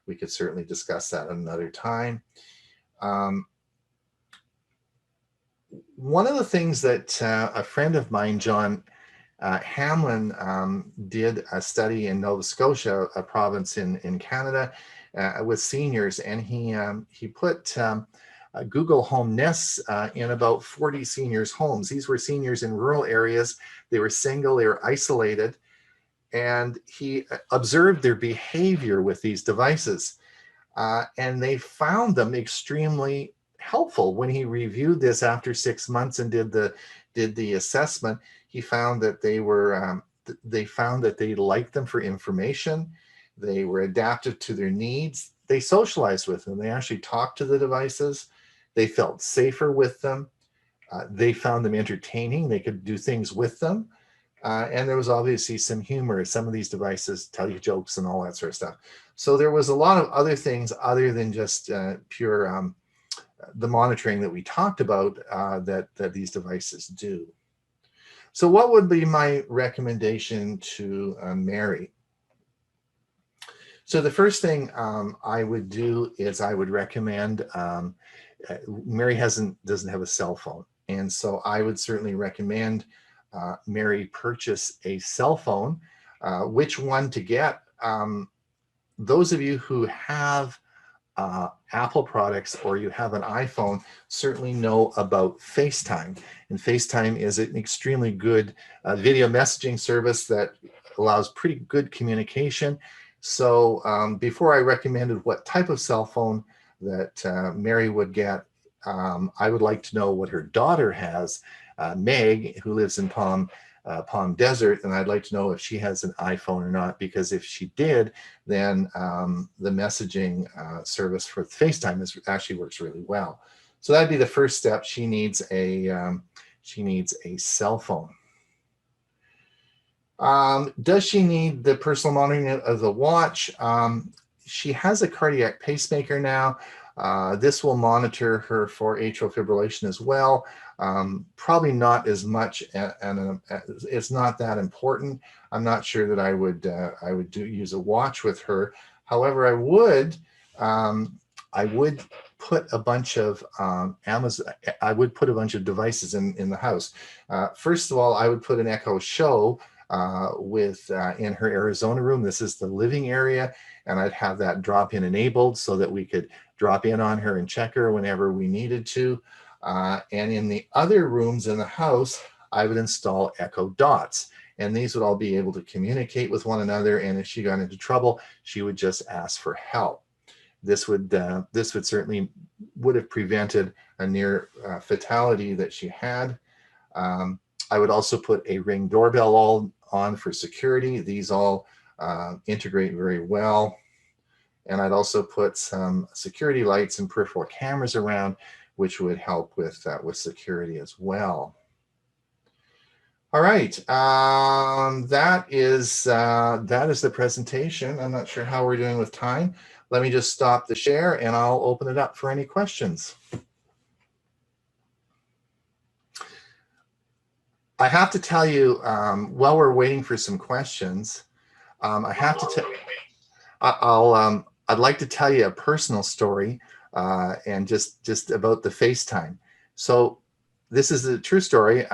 we could certainly discuss that another time. One of the things that a friend of mine, John Hamlin, did a study in Nova Scotia, a province in Canada, with seniors, and he put Google Home Nests in about 40 seniors' homes. These were seniors in rural areas. They were single, they were isolated, and he observed their behavior with these devices, and they found them extremely helpful. When he reviewed this after 6 months and did the assessment, he found that they liked them for information. They were adaptive to their needs. They socialized with them. They actually talked to the devices. They felt safer with them. They found them entertaining. They could do things with them. And there was obviously some humor. Some of these devices tell you jokes and all that sort of stuff. So there was a lot of other things other than just pure the monitoring that we talked about that these devices do. So what would be my recommendation to Mary? So the first thing I would do is I would recommend, Mary doesn't have a cell phone. And so I would certainly recommend Mary purchase a cell phone. Which one to get? Those of you who have Apple products or you have an iPhone certainly know about FaceTime. And FaceTime is an extremely good video messaging service that allows pretty good communication. So before I recommended what type of cell phone that Mary would get, I would like to know what her daughter has, Meg, who lives in Palm Desert, and I'd like to know if she has an iPhone or not, because if she did, then the messaging service for FaceTime actually works really well. So that'd be the first step. She needs a cell phone. Does she need the personal monitoring of the watch? She has a cardiac pacemaker now. This will monitor her for atrial fibrillation as well. Probably not as much, and it's not that important. I'm not sure that I would use a watch with her. However, I would put a bunch of I would put a bunch of devices in the house. First of all, I would put an Echo Show in her Arizona room. This is the living area, and I'd have that drop-in enabled so that we could drop in on her and check her whenever we needed to. And in the other rooms in the house, I would install Echo Dots. And these would all be able to communicate with one another. And if she got into trouble, she would just ask for help. This would certainly would have prevented a near fatality that she had. I would also put a Ring doorbell all on for security. These all integrate very well. And I'd also put some security lights and peripheral cameras around, which would help with security as well. All right, that is the presentation. I'm not sure how we're doing with time. Let me just stop the share and I'll open it up for any questions. I have to tell you, while we're waiting for some questions, I have to tell, I'd like to tell you a personal story and just about the FaceTime. So this is a true story.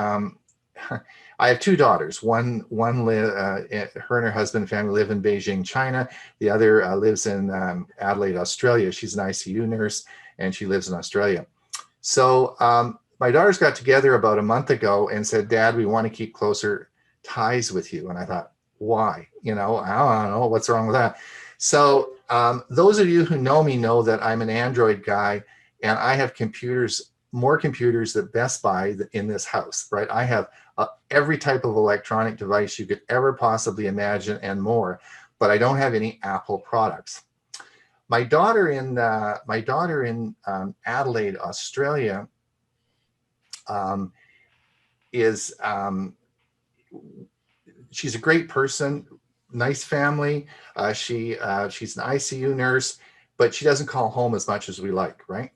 I have two daughters. Her and her husband and family live in Beijing, China. The other lives in Adelaide, Australia. She's an ICU nurse and she lives in Australia. So my daughters got together about a month ago and said, "Dad, we want to keep closer ties with you." And I thought, why? You know, I don't know what's wrong with that. So those of you who know me know that I'm an Android guy and I have computers, more computers than Best Buy in this house, right? I have every type of electronic device you could ever possibly imagine and more, but I don't have any Apple products. My daughter in Adelaide, Australia, she's a great person, nice family. She's an ICU nurse, but she doesn't call home as much as we like, right?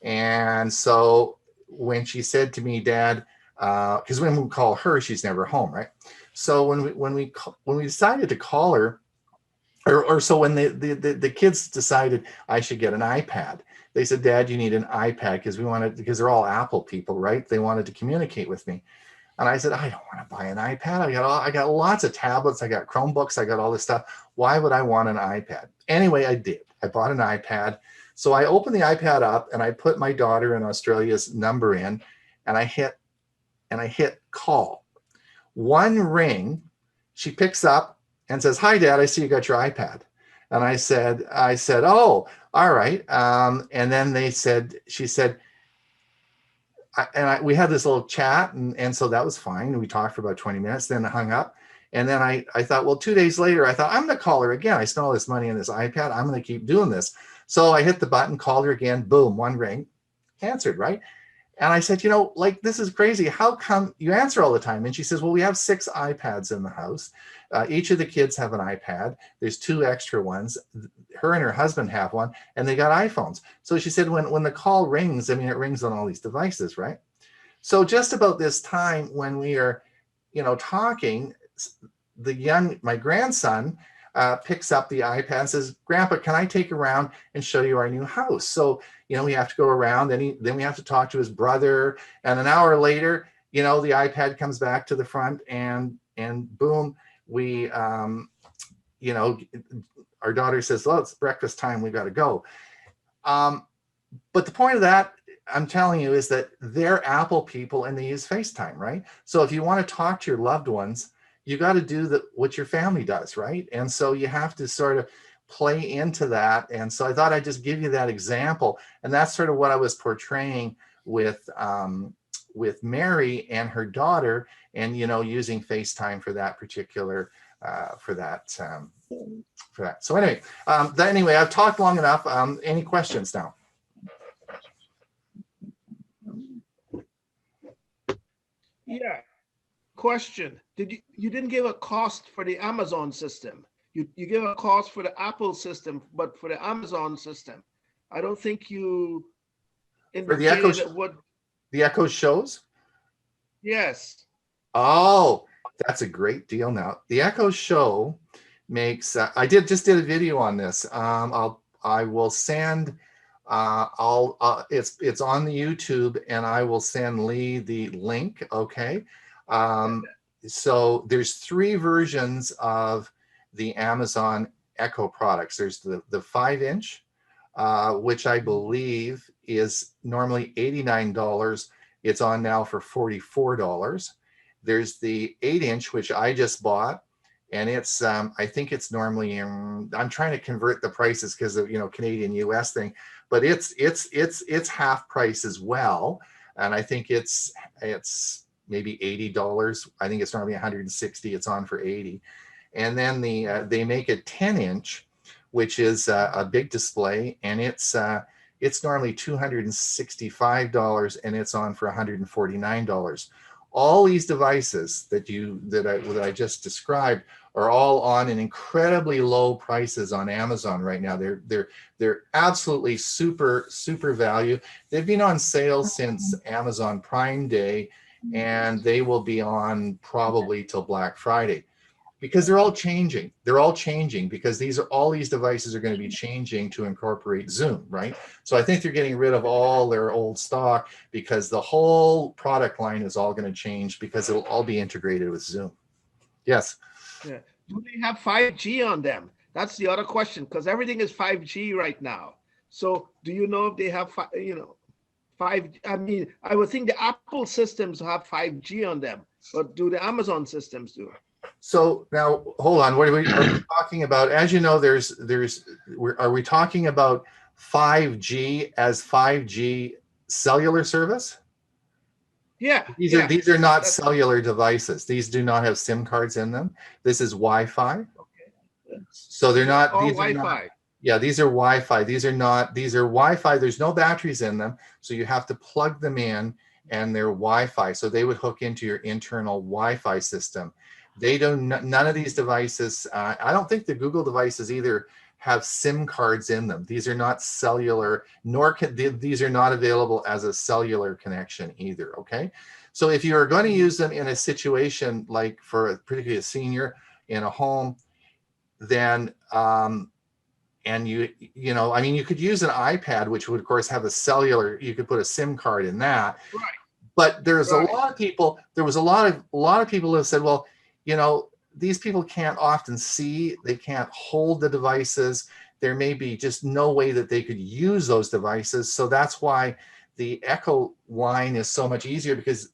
And so when she said to me, "Dad," because when we call her, she's never home, right? So when we decided to call her, or so when the kids decided I should get an iPad, they said, "Dad, you need an iPad," because they're all Apple people, right? They wanted to communicate with me. And I said, "I don't want to buy an iPad. I got lots of tablets. I got Chromebooks. I got all this stuff. Why would I want an iPad?" Anyway, I did. I bought an iPad. So I opened the iPad up and I put my daughter in Australia's number in, and I hit call. One ring, she picks up and says, "Hi, Dad, I see you got your iPad." And I said, "Oh, all right." And then she said, we had this little chat, and so that was fine. We talked for about 20 minutes, then hung up. And then I thought, well, 2 days later, I thought, I'm going to call her again. I spent all this money on this iPad. I'm going to keep doing this. So I hit the button, called her again, boom, one ring, answered, right? And I said, this is crazy. How come you answer all the time? And she says, "Well, we have 6 iPads in the house. Each of the kids have an iPad. There's 2 extra ones. Her and her husband have one, and they got iPhones." So she said, when the call rings, it rings on all these devices, right? So just about this time when we are, talking, my grandson picks up the iPad and says, "Grandpa, can I take you around and show you our new house?" So, we have to go around, then we have to talk to his brother. And an hour later, the iPad comes back to the front and boom, we, our daughter says, "Well, it's breakfast time. We got to go." But the point of that, I'm telling you, is that they're Apple people and they use FaceTime, right? So if you want to talk to your loved ones, you got to do what your family does, right? And so you have to sort of play into that. And so I thought I'd just give you that example. And that's sort of what I was portraying with Mary and her daughter, and using FaceTime for that particular for that. So anyway, I've talked long enough. Any questions now? Yeah. Question. You didn't give a cost for the Amazon system. You give a cost for the Apple system, but for the Amazon system, I don't think you indicated what the Echo shows. Yes. Oh, that's a great deal. Now the Echo Show makes. I just did a video on this. I will send. It's on the YouTube, and I will send Lee the link. Okay. So there's 3 versions of the Amazon Echo products. There's the 5-inch, which I believe is normally $89. It's on now for $44. There's the 8-inch, which I just bought, and it's I think it's normally I'm trying to convert the prices because of Canadian US thing, but it's half price as well, and I think it's maybe $80. I think it's normally 160. It's on for 80. And then they make a 10-inch, which is a big display, and it's normally $265, and it's on for $149. All these devices that I just described are all on an incredibly low prices on Amazon right now. They're absolutely super value. They've been on sale since Amazon Prime Day, and they will be on probably till Black Friday, because they're all changing. They're all changing because all these devices are going to be changing to incorporate Zoom, right? So I think they're getting rid of all their old stock because the whole product line is all going to change because it'll all be integrated with Zoom. Yes. Yeah. Do they have 5G on them? That's the other question, because everything is 5G right now. So do you know if they have, 5? I mean, I would think the Apple systems have 5G on them, but do the Amazon systems do? So now, hold on. What are we talking about? As you know, are we talking about 5G as 5G cellular service? Yeah. These are not cellular devices. These do not have SIM cards in them. This is Wi-Fi. Okay. So they're not. All these Wi-Fi. are not, yeah, these are Wi-Fi. These are not. These are Wi-Fi. There's no batteries in them, so you have to plug them in, and they're Wi-Fi. So they would hook into your internal Wi-Fi system. They don't. None of these devices. I don't think the Google devices either have SIM cards in them. These are not cellular, nor these are not available as a cellular connection either. Okay, so if you are going to use them in a situation like for particularly a senior in a home, then and you could use an iPad, which would of course have a cellular. You could put a SIM card in that. Right. But there's a lot of people. There was a lot of people who have said, well, these people can't often see, they can't hold the devices. There may be just no way that they could use those devices. So that's why the Echo line is so much easier, because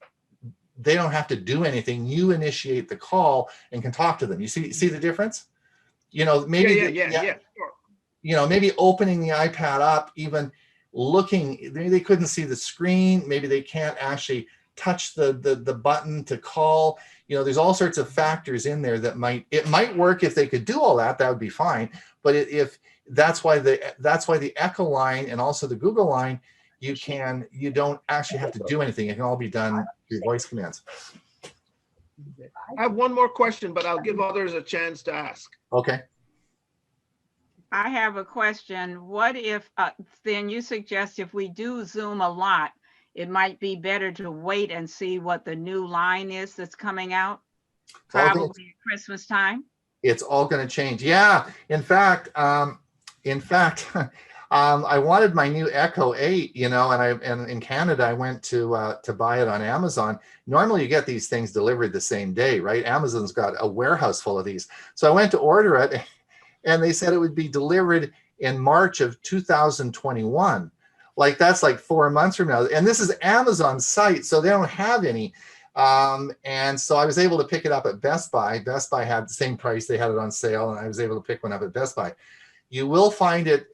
they don't have to do anything. You initiate the call and can talk to them. You see the difference? Maybe sure. Maybe opening the iPad up, even looking, they couldn't see the screen. Maybe they can't actually touch the button to call. There's all sorts of factors in there that it might work if they could do all that. That would be fine. But if that's why the Echo line and also the Google line, you don't actually have to do anything. It can all be done through voice commands. I have one more question, but I'll give others a chance to ask. Okay. I have a question. What if then you suggest if we do Zoom a lot, it might be better to wait and see what the new line is that's coming out, probably at Christmas time? It's all going to change. Yeah. In fact, I wanted my new Echo 8, and in Canada, I went to buy it on Amazon. Normally you get these things delivered the same day, right? Amazon's got a warehouse full of these. So I went to order it, and they said it would be delivered in March of 2021. That's like 4 months from now. And this is Amazon's site, so they don't have any. And so I was able to pick it up at Best Buy. Best Buy had the same price. They had it on sale, and I was able to pick one up at Best Buy. You will find it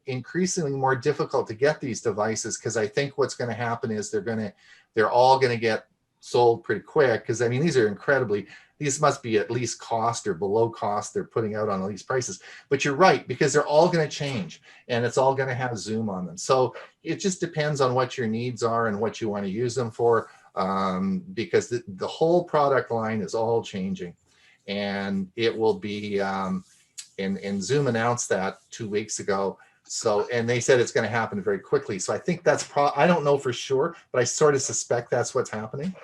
increasingly more difficult to get these devices, because I think what's going to happen is they're all going to get sold pretty quick, because these must be at least cost or below cost they're putting out on all these prices. But you're right, because they're all going to change, and it's all going to have Zoom on them. So it just depends on what your needs are and what you want to use them for, because the whole product line is all changing, and it will be, and Zoom announced that 2 weeks ago. So, and they said it's going to happen very quickly. So I think I don't know for sure, but I sort of suspect that's what's happening.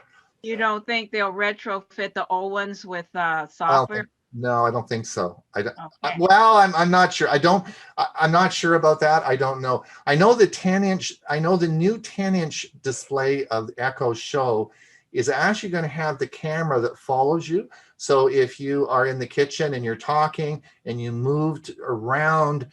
You don't think they'll retrofit the old ones with software? No, I don't think so. Okay. I'm not sure. I'm not sure about that. I don't know. I know the 10-inch. I know the new 10-inch display of Echo Show is actually going to have the camera that follows you. So if you are in the kitchen and you're talking and you moved around,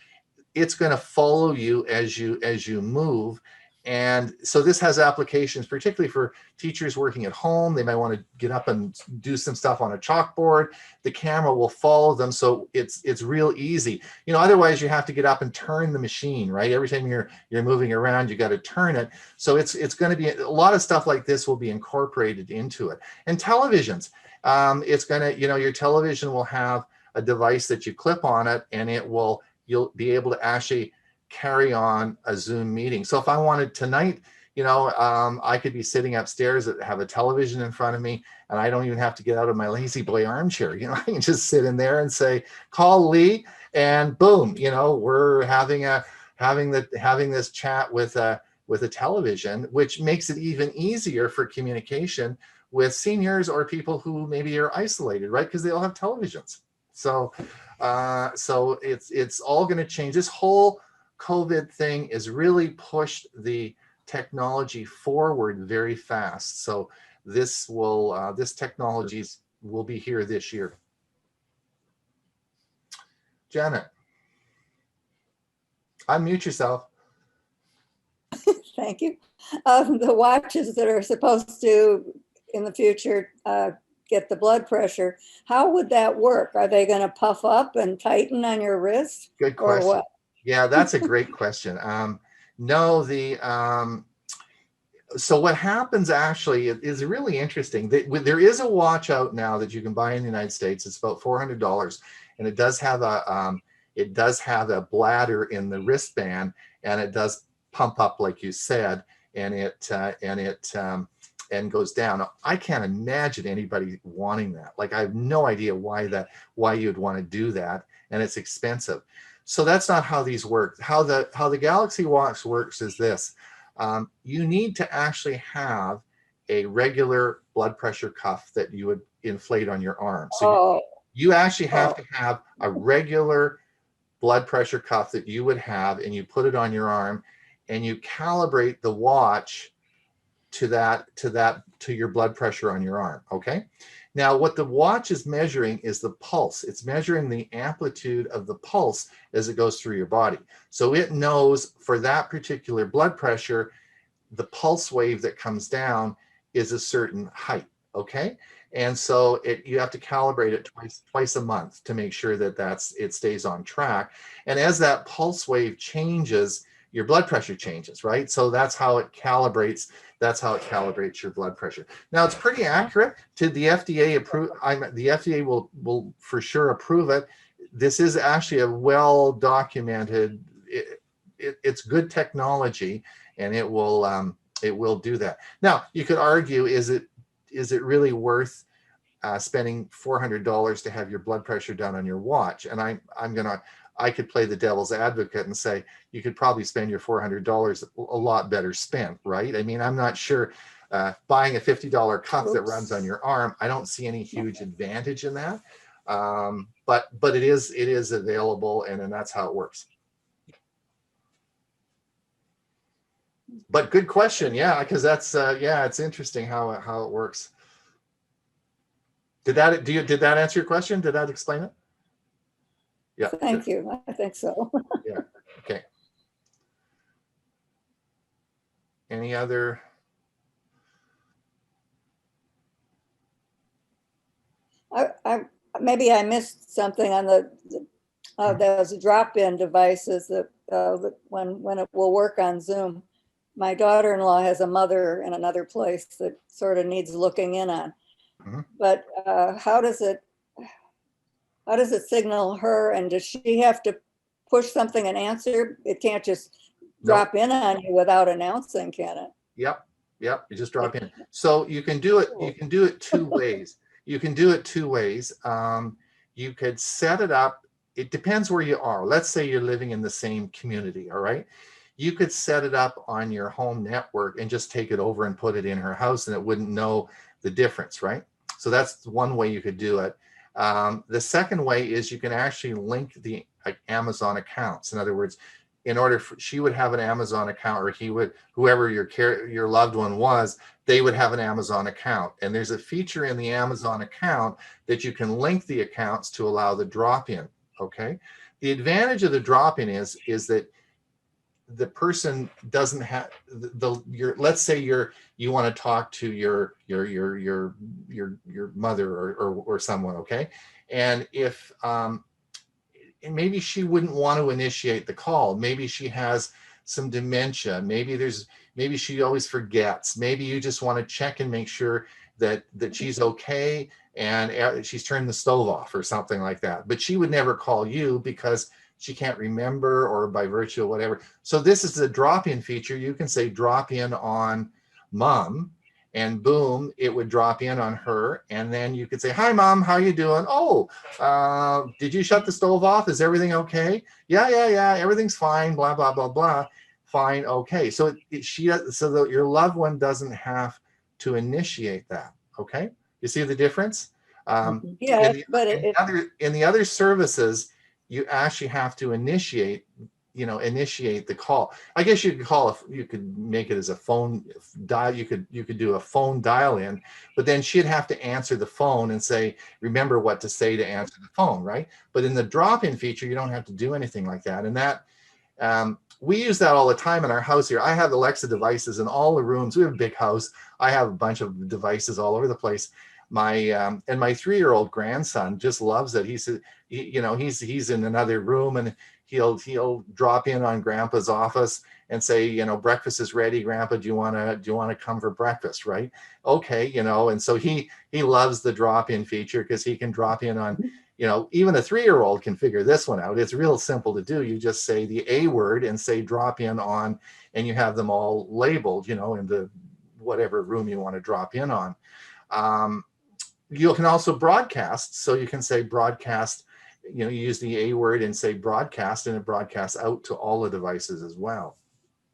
it's going to follow you as you move. And so this has applications, particularly for teachers working at home. They might want to get up and do some stuff on a chalkboard. The camera will follow them, so it's real easy. You know, otherwise you have to get up and turn the machine, right? Every time you're moving around, you got to turn it. So it's going to be a lot of stuff like this will be incorporated into it. And televisions, it's going to, you know, your television will have a device that you clip on it, and you'll be able to actually carry on a Zoom meeting. So if I wanted tonight, you know, I could be sitting upstairs, have a television in front of me, and I don't even have to get out of my lazy boy armchair. You know, I can just sit in there and say, call Lee, and boom, you know, we're having this chat with a television, which makes it even easier for communication with seniors or people who maybe are isolated, right? Because they all have televisions. So it's all going to change. This whole COVID thing has really pushed the technology forward very fast. So this technologies will be here this year. Janet, unmute yourself. Thank you. The watches that are supposed to, in the future, get the blood pressure, how would that work? Are they going to puff up and tighten on your wrist? Good question. Or what? Yeah, that's a great question. No, so what happens actually is really interesting. There is a watch out now that you can buy in the United States. It's about $400, and it does have a bladder in the wristband, and it does pump up, like you said, and it goes down. I can't imagine anybody wanting that. Like, I have no idea why you'd want to do that, and it's expensive. So that's not how these work. How the Galaxy Watch works is this. You need to actually have a regular blood pressure cuff that you would inflate on your arm. So you actually have to have a regular blood pressure cuff that you would have, and you put it on your arm, and you calibrate the watch to your blood pressure on your arm. Okay. Now, what the watch is measuring is the pulse. It's measuring the amplitude of the pulse as it goes through your body. So it knows for that particular blood pressure, the pulse wave that comes down is a certain height, okay? And so you have to calibrate it twice a month to make sure that it stays on track. And as that pulse wave changes, your blood pressure changes, right? So that's how it calibrates. That's how it calibrates your blood pressure. Now, it's pretty accurate. To the FDA approve. The FDA will for sure approve it. This is actually a well documented. It's good technology, and it will do that. Now, you could argue, is it really worth spending $400 to have your blood pressure done on your watch? And I could play the devil's advocate and say you could probably spend your $400 a lot better spent, right? I mean, I'm not sure buying a $50 cuff that runs on your arm. I don't see any huge advantage in that, but it is available, and that's how it works. But good question, yeah, because that's it's interesting how it works. Did that answer your question? Did that explain it? Yeah. Thank you. I think so. Yeah. Okay. Any other? Maybe I missed something on those drop-in devices that when it will work on Zoom. My daughter-in-law has a mother in another place that sort of needs looking in on. Mm-hmm. But how does it signal her, and does she have to push something and answer? It can't just drop in on you without announcing, can it? Yep. You just drop in. So you can do it. You can do it two ways. You could set it up. It depends where you are. Let's say you're living in the same community. All right. You could set it up on your home network and just take it over and put it in her house, and it wouldn't know the difference, right? So that's one way you could do it. The second way is you can actually link the Amazon accounts. In other words, she would have an Amazon account, or whoever your loved one was, they would have an Amazon account. And there's a feature in the Amazon account that you can link the accounts to allow the drop-in. Okay. The advantage of the drop-in is that the person doesn't have your, let's say you want to talk to your mother or someone, okay? And if and maybe she wouldn't want to initiate the call. Maybe she has some dementia. Maybe she always forgets. Maybe you just want to check and make sure that she's okay and she's turned the stove off or something like that. But she would never call you because she can't remember or by virtue of whatever. So this is the drop-in feature. You can say drop in on mom, and boom, it would drop in on her. And then you could say, hi mom, how you doing? Oh, did you shut the stove off? Is everything okay? Yeah, everything's fine, blah, blah, blah, blah. Fine, okay. So so that your loved one doesn't have to initiate that, okay? You see the difference? Yeah, in the other services, you actually have to initiate the call. I guess you could make it as a phone dial. You could do a phone dial in, but then she'd have to answer the phone and say, remember what to say to answer the phone, right? But in the drop-in feature, you don't have to do anything like that. And that, we use that all the time in our house here. I have Alexa devices in all the rooms. We have a big house. I have a bunch of devices all over the place. My and my 3-year-old grandson just loves it. He's in another room and he'll drop in on Grandpa's office and say, breakfast is ready, Grandpa. Do you want to come for breakfast, right? Okay, and so he loves the drop-in feature because he can drop in on, even a 3-year-old can figure this one out. It's real simple to do. You just say the A word and say drop in on, and you have them all labeled, in the whatever room you want to drop in on. You can also broadcast. So you can say broadcast, you use the A word and say broadcast, and it broadcasts out to all the devices as well.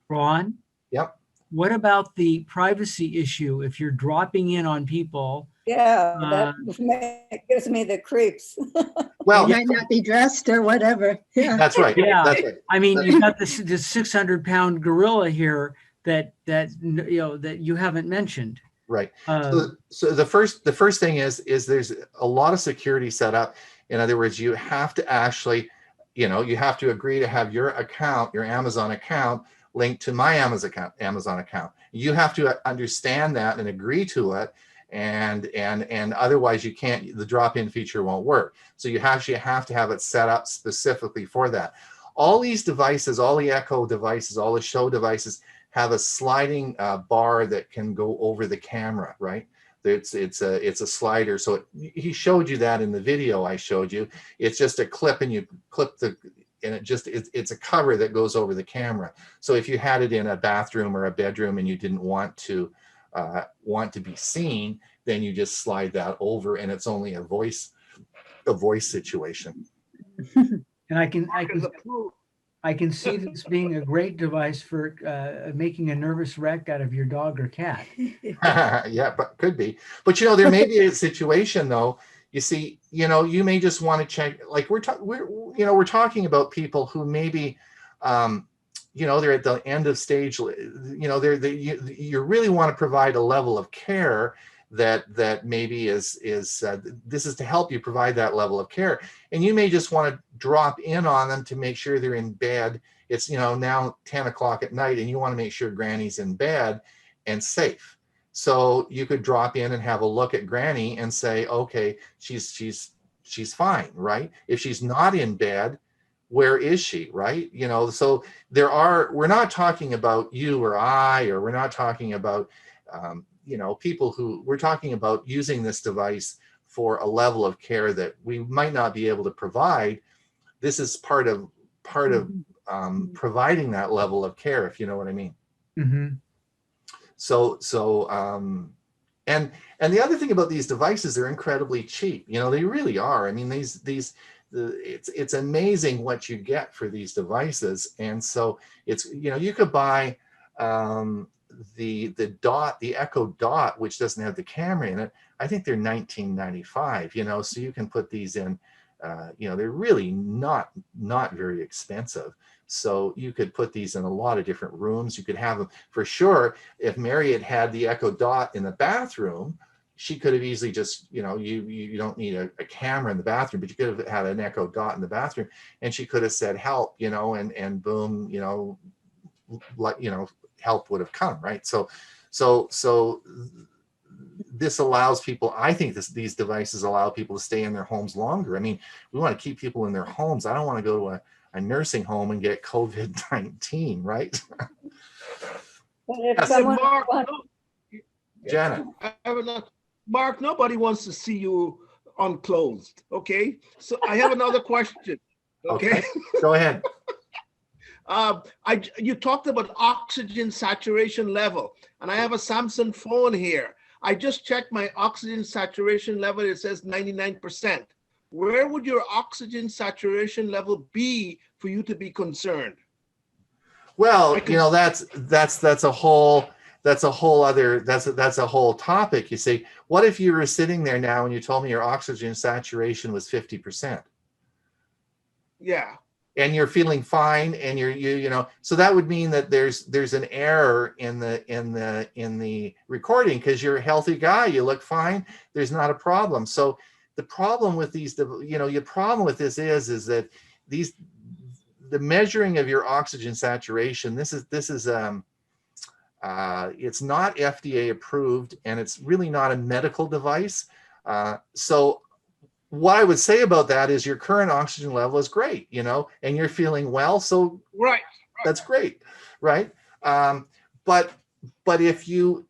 Ron? Yep. What about the privacy issue if you're dropping in on people? Yeah, that gives me the creeps. Well, they might not be dressed or whatever. Yeah, that's right. Yeah, that's right. I mean, you've got this 600-pound gorilla here that you haven't mentioned. Right. So the first thing is there's a lot of security set up. In other words, you have to actually, you have to agree to have your account, your Amazon account, linked to my Amazon account. You have to understand that and agree to it, and otherwise you can't. The drop-in feature won't work. So you actually have to have it set up specifically for that. All these devices, all the Echo devices, all the Show devices have a sliding bar that can go over the camera, right? It's a slider. So he showed you that in the video I showed you. It's just a clip, and you clip and it's a cover that goes over the camera. So if you had it in a bathroom or a bedroom and you didn't want to be seen, then you just slide that over, and it's only a voice situation. And I can see this being a great device for making a nervous wreck out of your dog or cat. Yeah, but could be. But there may be a situation though. You see, you may just want to check. Like we're talking about people who maybe, they're at the end of stage. You really want to provide a level of care that maybe is this is to help you provide that level of care, and you may just want to drop in on them to make sure they're in bed. It's now 10 o'clock at night, and you want to make sure Granny's in bed and safe. So you could drop in and have a look at Granny and say, okay, she's fine, right? If she's not in bed, where is she, right? So we're not talking about you or I, or we're not talking about people who, we're talking about using this device for a level of care that we might not be able to provide. This is part of providing that level of care, if you know what I mean. Mm-hmm. And the other thing about these devices, they're incredibly cheap. They really are. I mean, it's amazing what you get for these devices. And so it's, you could buy the Echo Dot, which doesn't have the camera in it. I think they're $19.95, so you can put these in, they're really not very expensive. So you could put these in a lot of different rooms. You could have them for sure. If Mary had the Echo Dot in the bathroom, she could have easily just, you don't need a camera in the bathroom, but you could have had an Echo Dot in the bathroom, and she could have said help, and boom, like, help would have come, right? So this allows people, I think these devices allow people to stay in their homes longer. I mean, we want to keep people in their homes. I don't want to go to a nursing home and get COVID-19, right? But if Yes. someone Mark, wants- Janet. Mark, nobody wants to see you unclothed, okay? So I have another question, okay? Go ahead. You talked about oxygen saturation level, and I have a Samsung phone here. I just checked my oxygen saturation level. It says 99%. Where would your oxygen saturation level be for you to be concerned? Well, that's a whole topic. You see, what if you were sitting there now and you told me your oxygen saturation was 50%? Yeah. And you're feeling fine, and so that would mean that there's an error in the recording, because you're a healthy guy, you look fine, there's not a problem. So the problem with these, your problem with this is that the measuring of your oxygen saturation, this is it's not FDA approved, and it's really not a medical device. So what I would say about that is your current oxygen level is great, and you're feeling well. So right. That's great. Right. But if your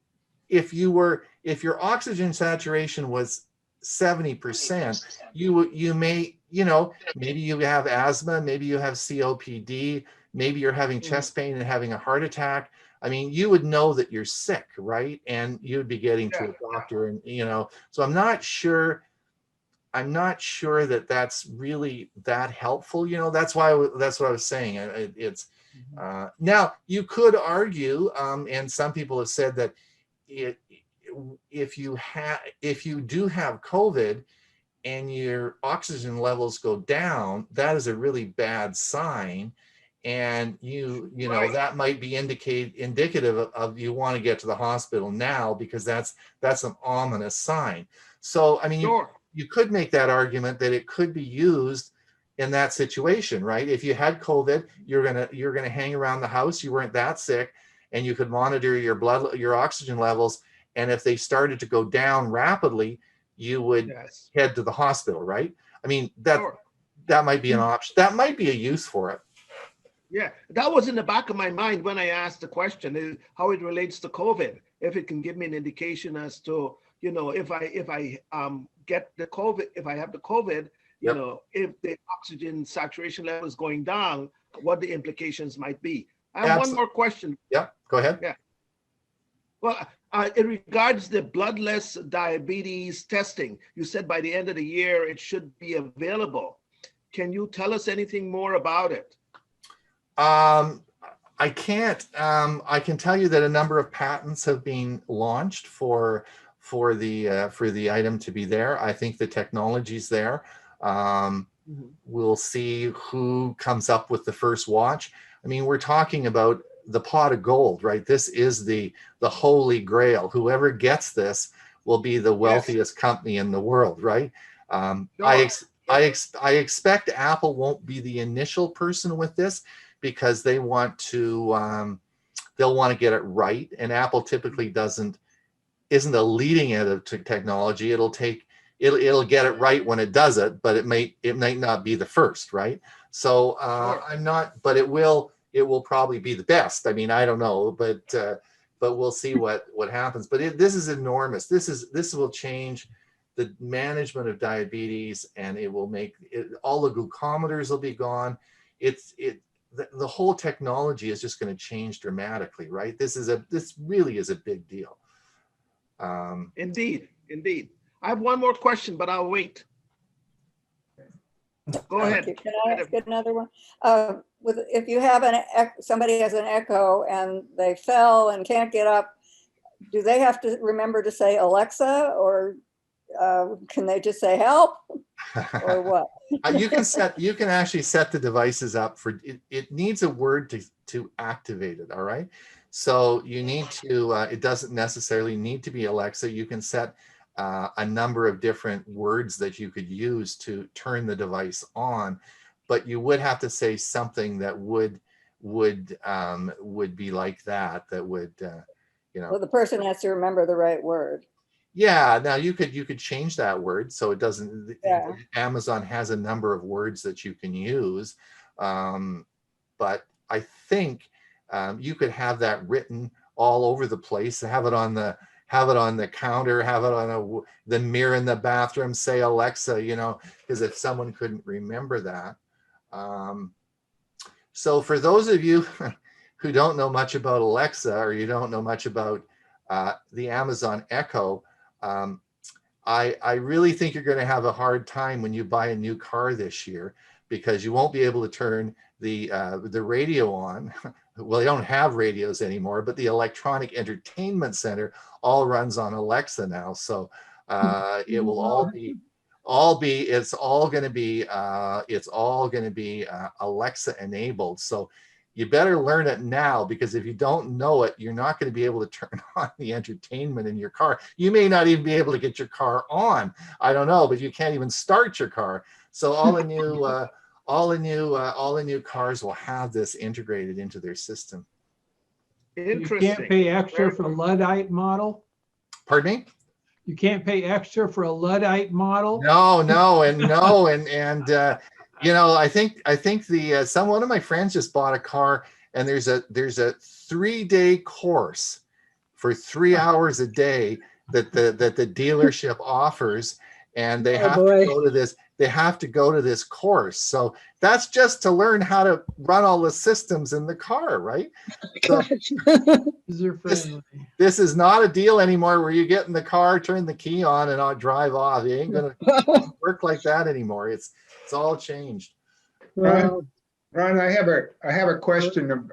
oxygen saturation was 70%, you may, maybe you have asthma, maybe you have COPD, maybe you're having chest pain and having a heart attack. I mean, you would know that you're sick, right? And you would be getting to a doctor, and, so I'm not sure that that's really that helpful. That's what I was saying. It's now you could argue, and some people have said that if you do have COVID and your oxygen levels go down, that is a really bad sign. And that might be indicative of you want to get to the hospital now, because that's an ominous sign. So, I mean, you could make that argument that it could be used in that situation, right? If you had COVID, you're gonna hang around the house, you weren't that sick, and you could monitor your oxygen levels. And if they started to go down rapidly, you would head to the hospital, right? I mean, that might be an option. That might be a use for it. Yeah, that was in the back of my mind when I asked the question, is how it relates to COVID. If it can give me an indication as to, if I get the COVID, if I have the COVID, if the oxygen saturation level is going down, what the implications might be. I have one more question. Yeah, go ahead. Yeah. Well, in regards to bloodless diabetes testing, you said by the end of the year it should be available. Can you tell us anything more about it? I can't. I can tell you that a number of patents have been launched for the item to be there. I think the technology's there. We'll see who comes up with the first watch. I mean, we're talking about the pot of gold, right? This is the holy grail. Whoever gets this will be the wealthiest company in the world, right? I expect Apple won't be the initial person with this, because they want to they'll want to get it right, and Apple typically isn't a leading edge of technology. It'll get it right when it does it, but it might not be the first, right? So I'm not, but it will probably be the best. I mean, I don't know, but we'll see what happens. But this is enormous. This will change the management of diabetes, and it will make all the glucometers will be gone. The whole technology is just going to change dramatically, right? This really is a big deal. Indeed. I have one more question, but I'll wait. Go ahead. Can I ask another one? If you have somebody has an echo and they fell and can't get up, do they have to remember to say Alexa, or can they just say help, or what? You can actually set the devices up for it needs a word to activate it. All right. So you need to, it doesn't necessarily need to be Alexa. You can set a number of different words that you could use to turn the device on, but you would have to say something that would would be like that. That would, you know. Well, the person has to remember the right word. Yeah. Now you could change that word so it doesn't. Yeah. Amazon has a number of words that you can use, but I think you could have that written all over the place. Have it on the counter. Have it on the mirror in the bathroom. Say Alexa. You know, because if someone couldn't remember that. So for those of you who don't know much about Alexa, or you don't know much about the Amazon Echo, I really think you're going to have a hard time when you buy a new car this year, because you won't be able to turn the radio on. Well, they don't have radios anymore, but the electronic entertainment center all runs on Alexa now. So it will it's all going to be Alexa enabled. So you better learn it now, because if you don't know it, you're not going to be able to turn on the entertainment in your car. You may not even be able to get your car on. I don't know, but you can't even start your car. So all the new cars will have this integrated into their system. Interesting. You can't pay extra for a Luddite model. Pardon me? You can't pay extra for a Luddite model. No, and you know, I think one of my friends just bought a car, and there's a 3-day course for 3 hours a day that the dealership offers, and they have to go to this. They have to go to this course. So that's just to learn how to run all the systems in the car, right? So this is not a deal anymore where you get in the car, turn the key on, and I'll drive off. It ain't gonna work like that anymore. It's all changed. Ron, I have a question.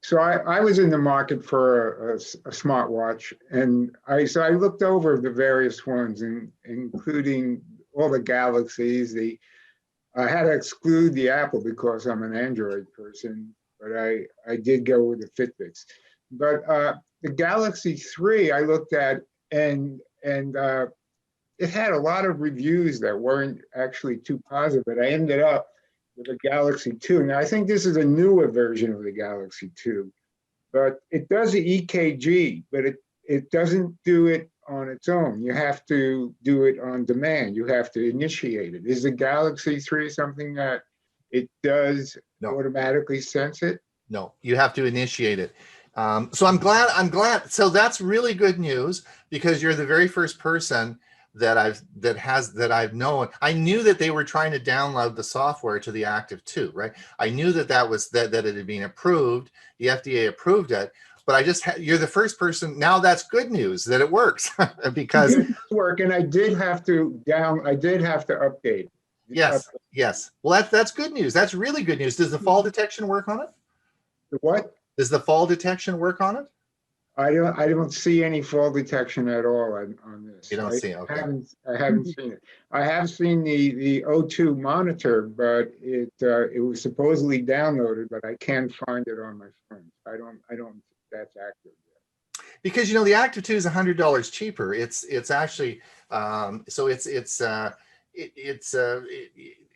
So I was in the market for a smartwatch, and I looked over the various ones, including all the Galaxies. I had to exclude the Apple because I'm an Android person, but I did go with the Fitbits. But the Galaxy 3 I looked at, and it had a lot of reviews that weren't actually too positive, but I ended up with a Galaxy 2. Now, I think this is a newer version of the Galaxy 2, but it does the EKG, but it doesn't do it on its own. You have to do it on demand. You have to initiate it. Is the Galaxy 3 something that it does automatically sense it? No, you have to initiate it. So I'm glad. So that's really good news, because you're the very first person that I've known. I knew that they were trying to download the software to the Active 2, right? I knew that it had been approved. The FDA approved it, but you're the first person. Now that's good news that it works, because it does work, and I did have to update. Yes. Well, that's good news. That's really good news. Does the fall detection work on it? The what? Does the fall detection work on it? I don't see any fall detection at all on this. You don't see it? Okay. I haven't seen it. I have seen the O2 monitor, but it was supposedly downloaded, but I can't find it on my phone. I don't think that's active yet. Because the Active 2 is $100 cheaper. It's actually so it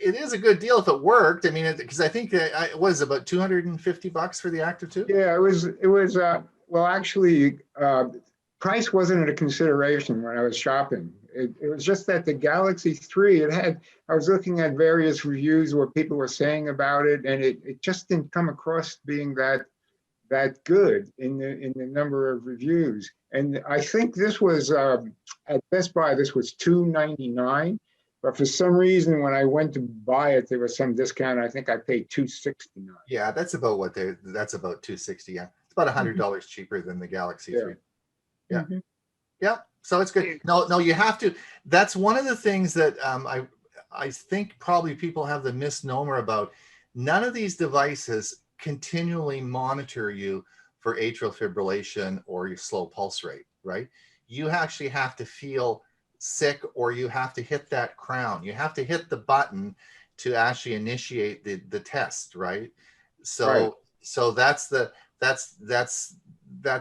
is a good deal if it worked. I mean, because I think it was about $250 for the Active 2. Yeah, it was. Well, actually, price wasn't a consideration when I was shopping. It was just that the Galaxy 3, I was looking at various reviews where people were saying about it, and it just didn't come across being that good in the number of reviews. And I think this was, at Best Buy, this was $299. But for some reason, when I went to buy it, there was some discount. I think I paid $269. Yeah, that's about $260. Yeah. It's about $100 cheaper than the Galaxy 3. Yeah. Mm-hmm. Yeah. So it's good. No, you have to. That's one of the things that I think probably people have the misnomer about. None of these devices continually monitor you for atrial fibrillation or your slow pulse rate, right? You actually have to feel sick, or you have to hit that crown. You have to hit the button to actually initiate the test, right? So that's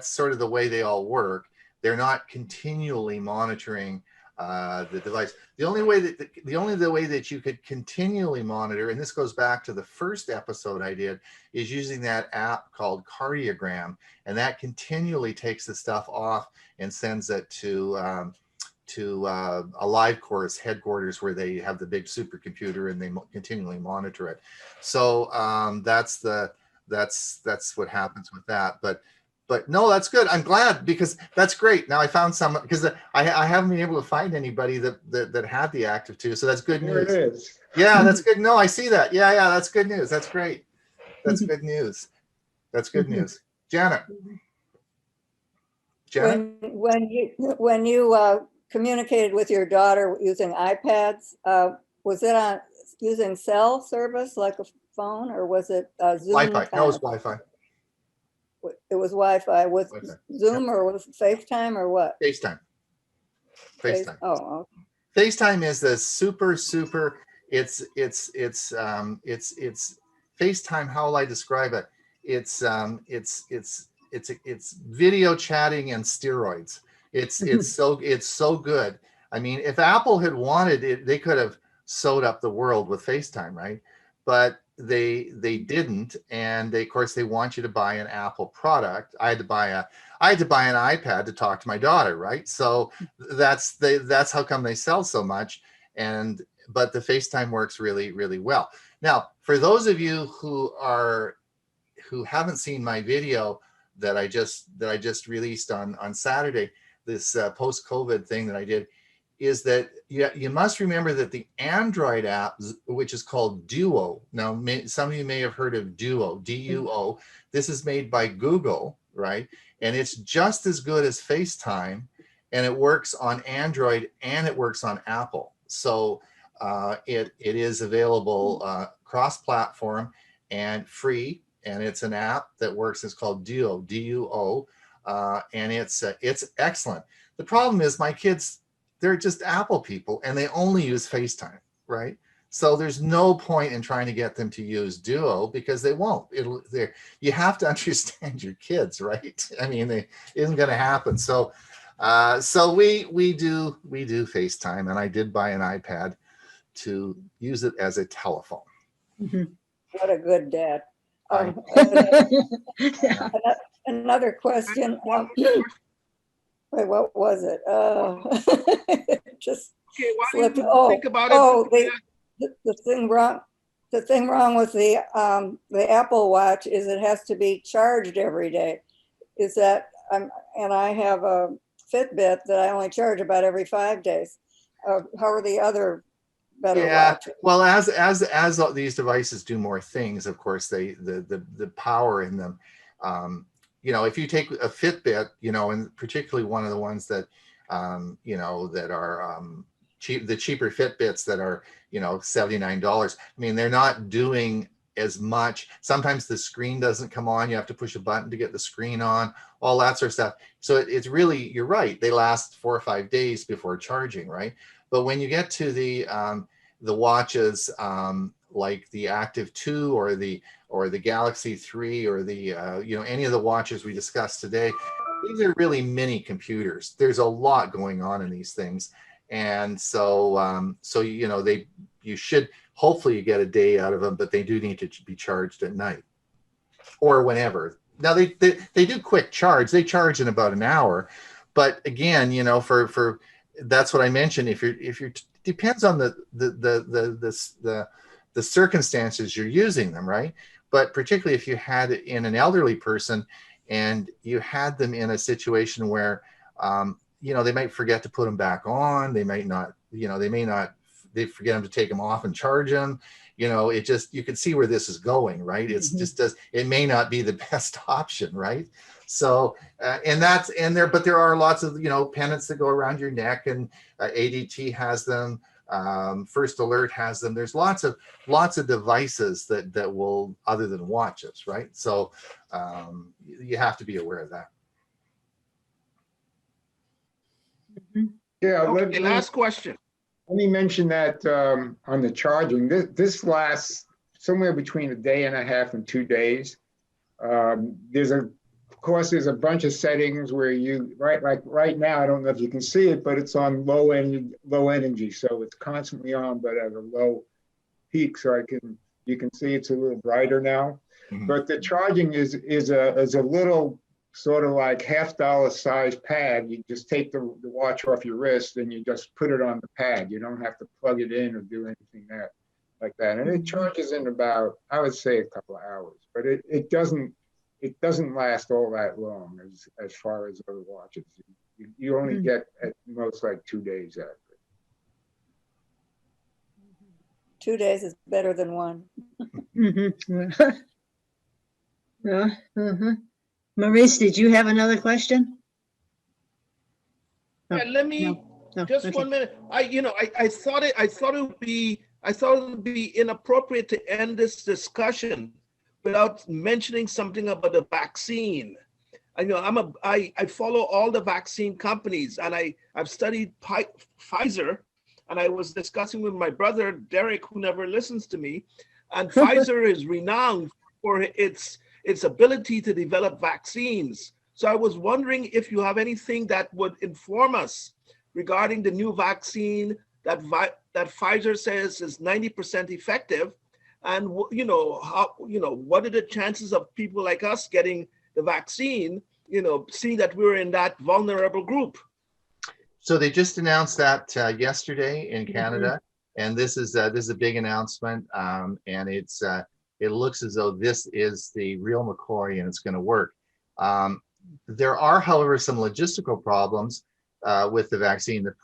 sort of the way they all work. They're not continually monitoring the device. The only way that you could continually monitor, and this goes back to the first episode I did, is using that app called Cardiogram, and that continually takes the stuff off and sends it to a live course headquarters where they have the big supercomputer and they continually monitor it. So that's what happens with that. But no, that's good. I'm glad, because that's great. Now I found some, because I haven't been able to find anybody that had the Active 2. So that's good news. There it is. Yeah, that's good. No, I see that. Yeah, that's good news. That's great. That's good news. That's good news. Janet. When you communicated with your daughter using iPads, was it on using cell service like a phone, or was it Zoom? Wi-Fi. No, it was Wi-Fi. It was Wi-Fi with Wi-Fi. Zoom, or was it FaceTime, or what? FaceTime. FaceTime. Oh, okay. FaceTime is the super. It's FaceTime. How will I describe it? It's video chatting and steroids. It's so good. I mean, if Apple had wanted it, they could have sewed up the world with FaceTime, right? But they didn't, and of course they want you to buy an Apple product. I had to buy an iPad to talk to my daughter, right? So that's how come they sell so much. But the FaceTime works really, really well. Now, for those of you who haven't seen my video that I just released on Saturday, this post-COVID thing that I did, is that you must remember that the Android app, which is called Duo. Now, some of you may have heard of Duo, D-U-O. This is made by Google, right? And it's just as good as FaceTime, and it works on Android and it works on Apple. So it is available cross-platform and free, and it's an app that works. It's called Duo, D-U-O, and it's excellent. The problem is my kids, they're just Apple people, and they only use FaceTime, right? So there's no point in trying to get them to use Duo, because they won't. You have to understand your kids, right? I mean, it isn't going to happen. So we do FaceTime, and I did buy an iPad to use it as a telephone. What a good dad. Another question. Wait, what was it? Just slipped. Think about it. The thing wrong. The thing wrong with the Apple Watch is it has to be charged every day. Is that? And I have a Fitbit that I only charge about every 5 days. How are the other better watches? Well, as these devices do more things, of course, the power in them. If you take a Fitbit, and particularly one of the ones that, that are cheap, the cheaper Fitbits that are, $79. I mean, they're not doing as much. Sometimes the screen doesn't come on. You have to push a button to get the screen on, all that sort of stuff. So it's really, you're right. They last 4 or 5 days before charging, right? But when you get to the watches, like the Active 2 or the Galaxy 3 or the any of the watches we discussed today, these are really mini computers. There's a lot going on in these things, and so you should hopefully get a day out of them, but they do need to be charged at night or whenever. Now they do quick charge. They charge in about an hour, but again, for that's what I mentioned. If you're depends on the circumstances you're using them, right? But particularly if you had it in an elderly person and you had them in a situation where, they might forget to put them back on. They might not, they forget them to take them off and charge them. You can see where this is going, right? It's it may not be the best option, right? So, but there are lots of, pendants that go around your neck, and ADT has them. First Alert has them. There's lots of devices that will, other than watches, right? So you have to be aware of that. Yeah. Okay, last question. Let me mention that on the charging, this lasts somewhere between a day and a half and 2 days. There's a course, there's a bunch of settings where you, like right now, I don't know if you can see it, but it's on low energy. So it's constantly on, but at a low peak. So you can see it's a little brighter now. But the charging is a little sort of like $50 size pad. You just take the watch off your wrist and you just put it on the pad. You don't have to plug it in or do anything like that. And it charges in about, I would say, a couple of hours, but it doesn't last all that long as far as other watches. You only get at most like 2 days out of it. 2 days is better than one. Maurice, did you have another question? Yeah, let me just okay. 1 minute. I thought it would be inappropriate to end this discussion without mentioning something about the vaccine. I follow all the vaccine companies, and I've studied Pfizer, and I was discussing with my brother Derek, who never listens to me, and Pfizer is renowned for its ability to develop vaccines. So I was wondering if you have anything that would inform us regarding the new vaccine that Pfizer says is 90% effective, and what are the chances of people like us getting the vaccine? Seeing that we're in that vulnerable group. So they just announced that yesterday in Canada, and this is a big announcement, and it looks as though this is the real McCoy and it's going to work. There are, however, some logistical problems with the vaccine. The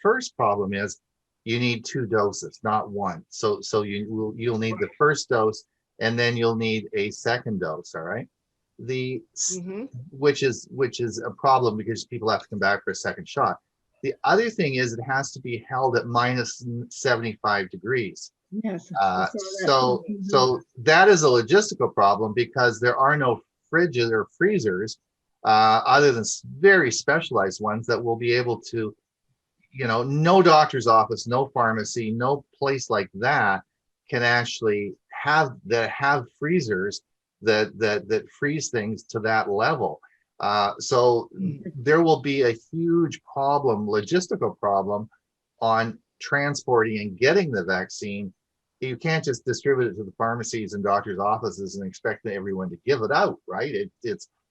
first problem is you need 2 doses, not 1. So you'll need the first dose, and then you'll need a second dose. All right, which is a problem because people have to come back for a second shot. The other thing is it has to be held at minus 75 degrees. Yes. So that is a logistical problem because there are no fridges or freezers other than very specialized ones that will be able to, no doctor's office, no pharmacy, no place like that can actually have freezers that freeze things to that level. So there will be a huge logistical problem on transporting and getting the vaccine. You can't just distribute it to the pharmacies and doctors' offices and expect everyone to give it out, right?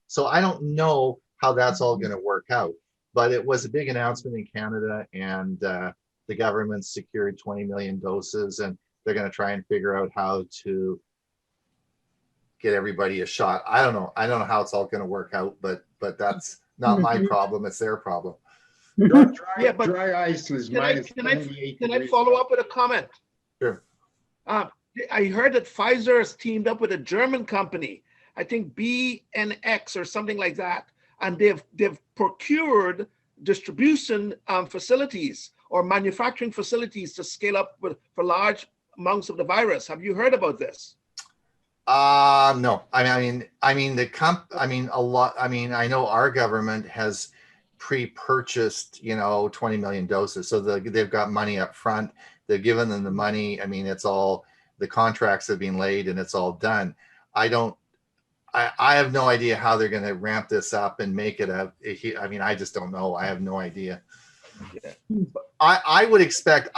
So I don't know how that's all going to work out, but it was a big announcement in Canada, and the government secured 20 million doses, and they're going to try and figure out how to get everybody a shot. I don't know how it's all going to work out, but that's not my problem. It's their problem. Dry ice is minus 78 Can I follow up with a comment? Sure. I heard that Pfizer has teamed up with a German company, I think BNX or something like that, and they've procured distribution facilities or manufacturing facilities to scale up for large amounts of the virus. Have you heard about this? No. I know our government has pre-purchased, 20 million doses. So they've got money up front. They've given them the money. It's all, the contracts have been laid and it's all done. I have no idea how they're going to ramp this up and make it I just don't know. I have no idea. Yeah. I would expect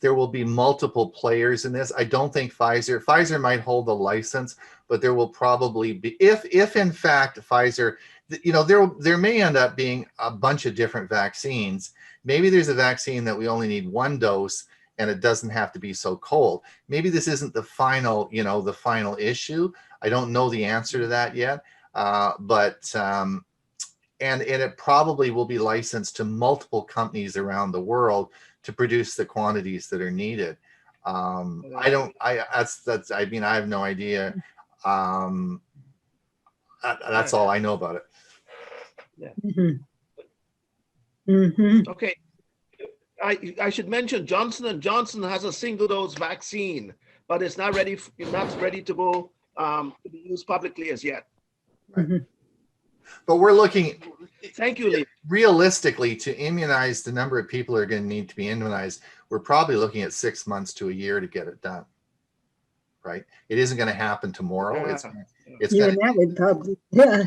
there will be multiple players in this. I don't think Pfizer might hold the license, but there will probably be, if in fact Pfizer, there may end up being a bunch of different vaccines. Maybe there's a vaccine that we only need 1 dose and it doesn't have to be so cold. Maybe this isn't the final issue. I don't know the answer to that yet, but it probably will be licensed to multiple companies around the world to produce the quantities that are needed. I have no idea. That's all I know about it. Yeah. Okay. I should mention Johnson & Johnson has a single dose vaccine, but it's not ready to go to be used publicly as yet. Right. But we're looking. Thank you, Lee. Realistically, to immunize the number of people who are going to need to be immunized, we're probably looking at 6 months to a year to get it done. right? It isn't going to happen tomorrow. It's You going and that would probably, yeah,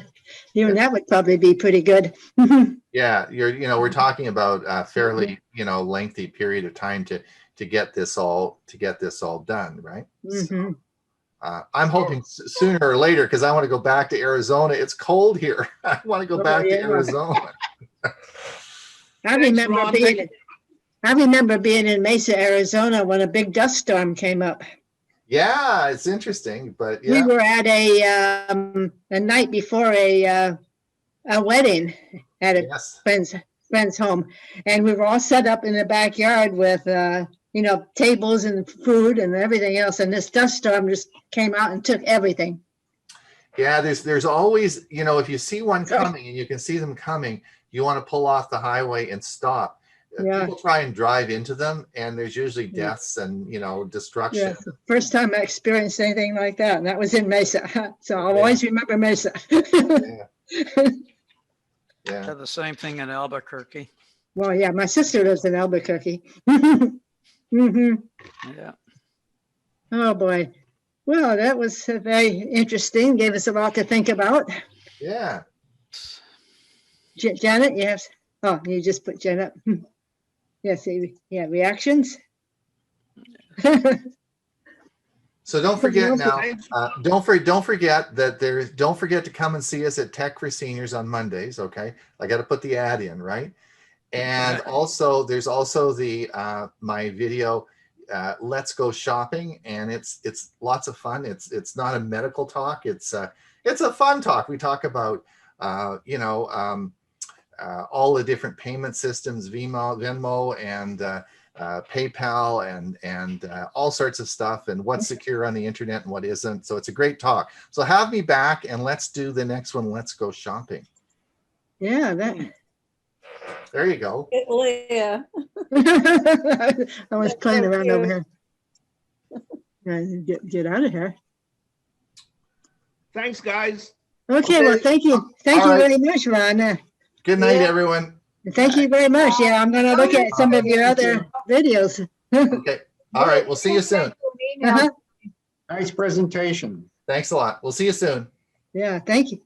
you and that would probably be pretty good. yeah, we're talking about a fairly, lengthy period of time to get this all done, right? Mhm. I'm hoping sooner or later, because I want to go back to Arizona. It's cold here. I want to go Oh, back to yeah. Arizona. I remember being in Mesa, Arizona when a big dust storm came up. Yeah, it's interesting, but We yeah. were at a night before a wedding at a friend's home, and we were all set up in the backyard with tables and food and everything else, and this dust storm just came out and took everything. Yeah, there's always, if you see one coming and you can see them coming, you want to pull off the highway and stop. Yeah. People try and drive into them, and there's usually deaths and destruction. Yes, the first time I experienced anything like that, and that was in Mesa. So I'll always remember Mesa. Yeah. Had the same thing in Albuquerque. Well, yeah, my sister lives in Albuquerque. Mm-hmm. Yeah. Oh boy. Well, that was very interesting. Gave us a lot to think about. Yeah. Janet, you have. Oh, you just put Janet. Yes. Yeah. Reactions. So don't forget now. Don't forget that don't forget to come and see us at Tech for Seniors on Mondays. Okay, I got to put the ad in, right? And also, there's also the my video, Let's Go Shopping, and it's lots of fun. It's not a medical talk. It's a fun talk. We talk about all the different payment systems, Venmo, and PayPal, and all sorts of stuff, and what's secure on the internet and what isn't. So it's a great talk. So have me back, and let's do the next one. Let's go shopping. Yeah, that. There you go. Yeah. I was playing around over here. Get out of here. Thanks, guys. Okay, well, thank you. Thank you very much, Ron. Good night, everyone. Thank you very much. Yeah, I'm going to look at some of your other videos. Okay. All right. We'll see you soon. Nice presentation. Thanks a lot. We'll see you soon. Yeah, thank you.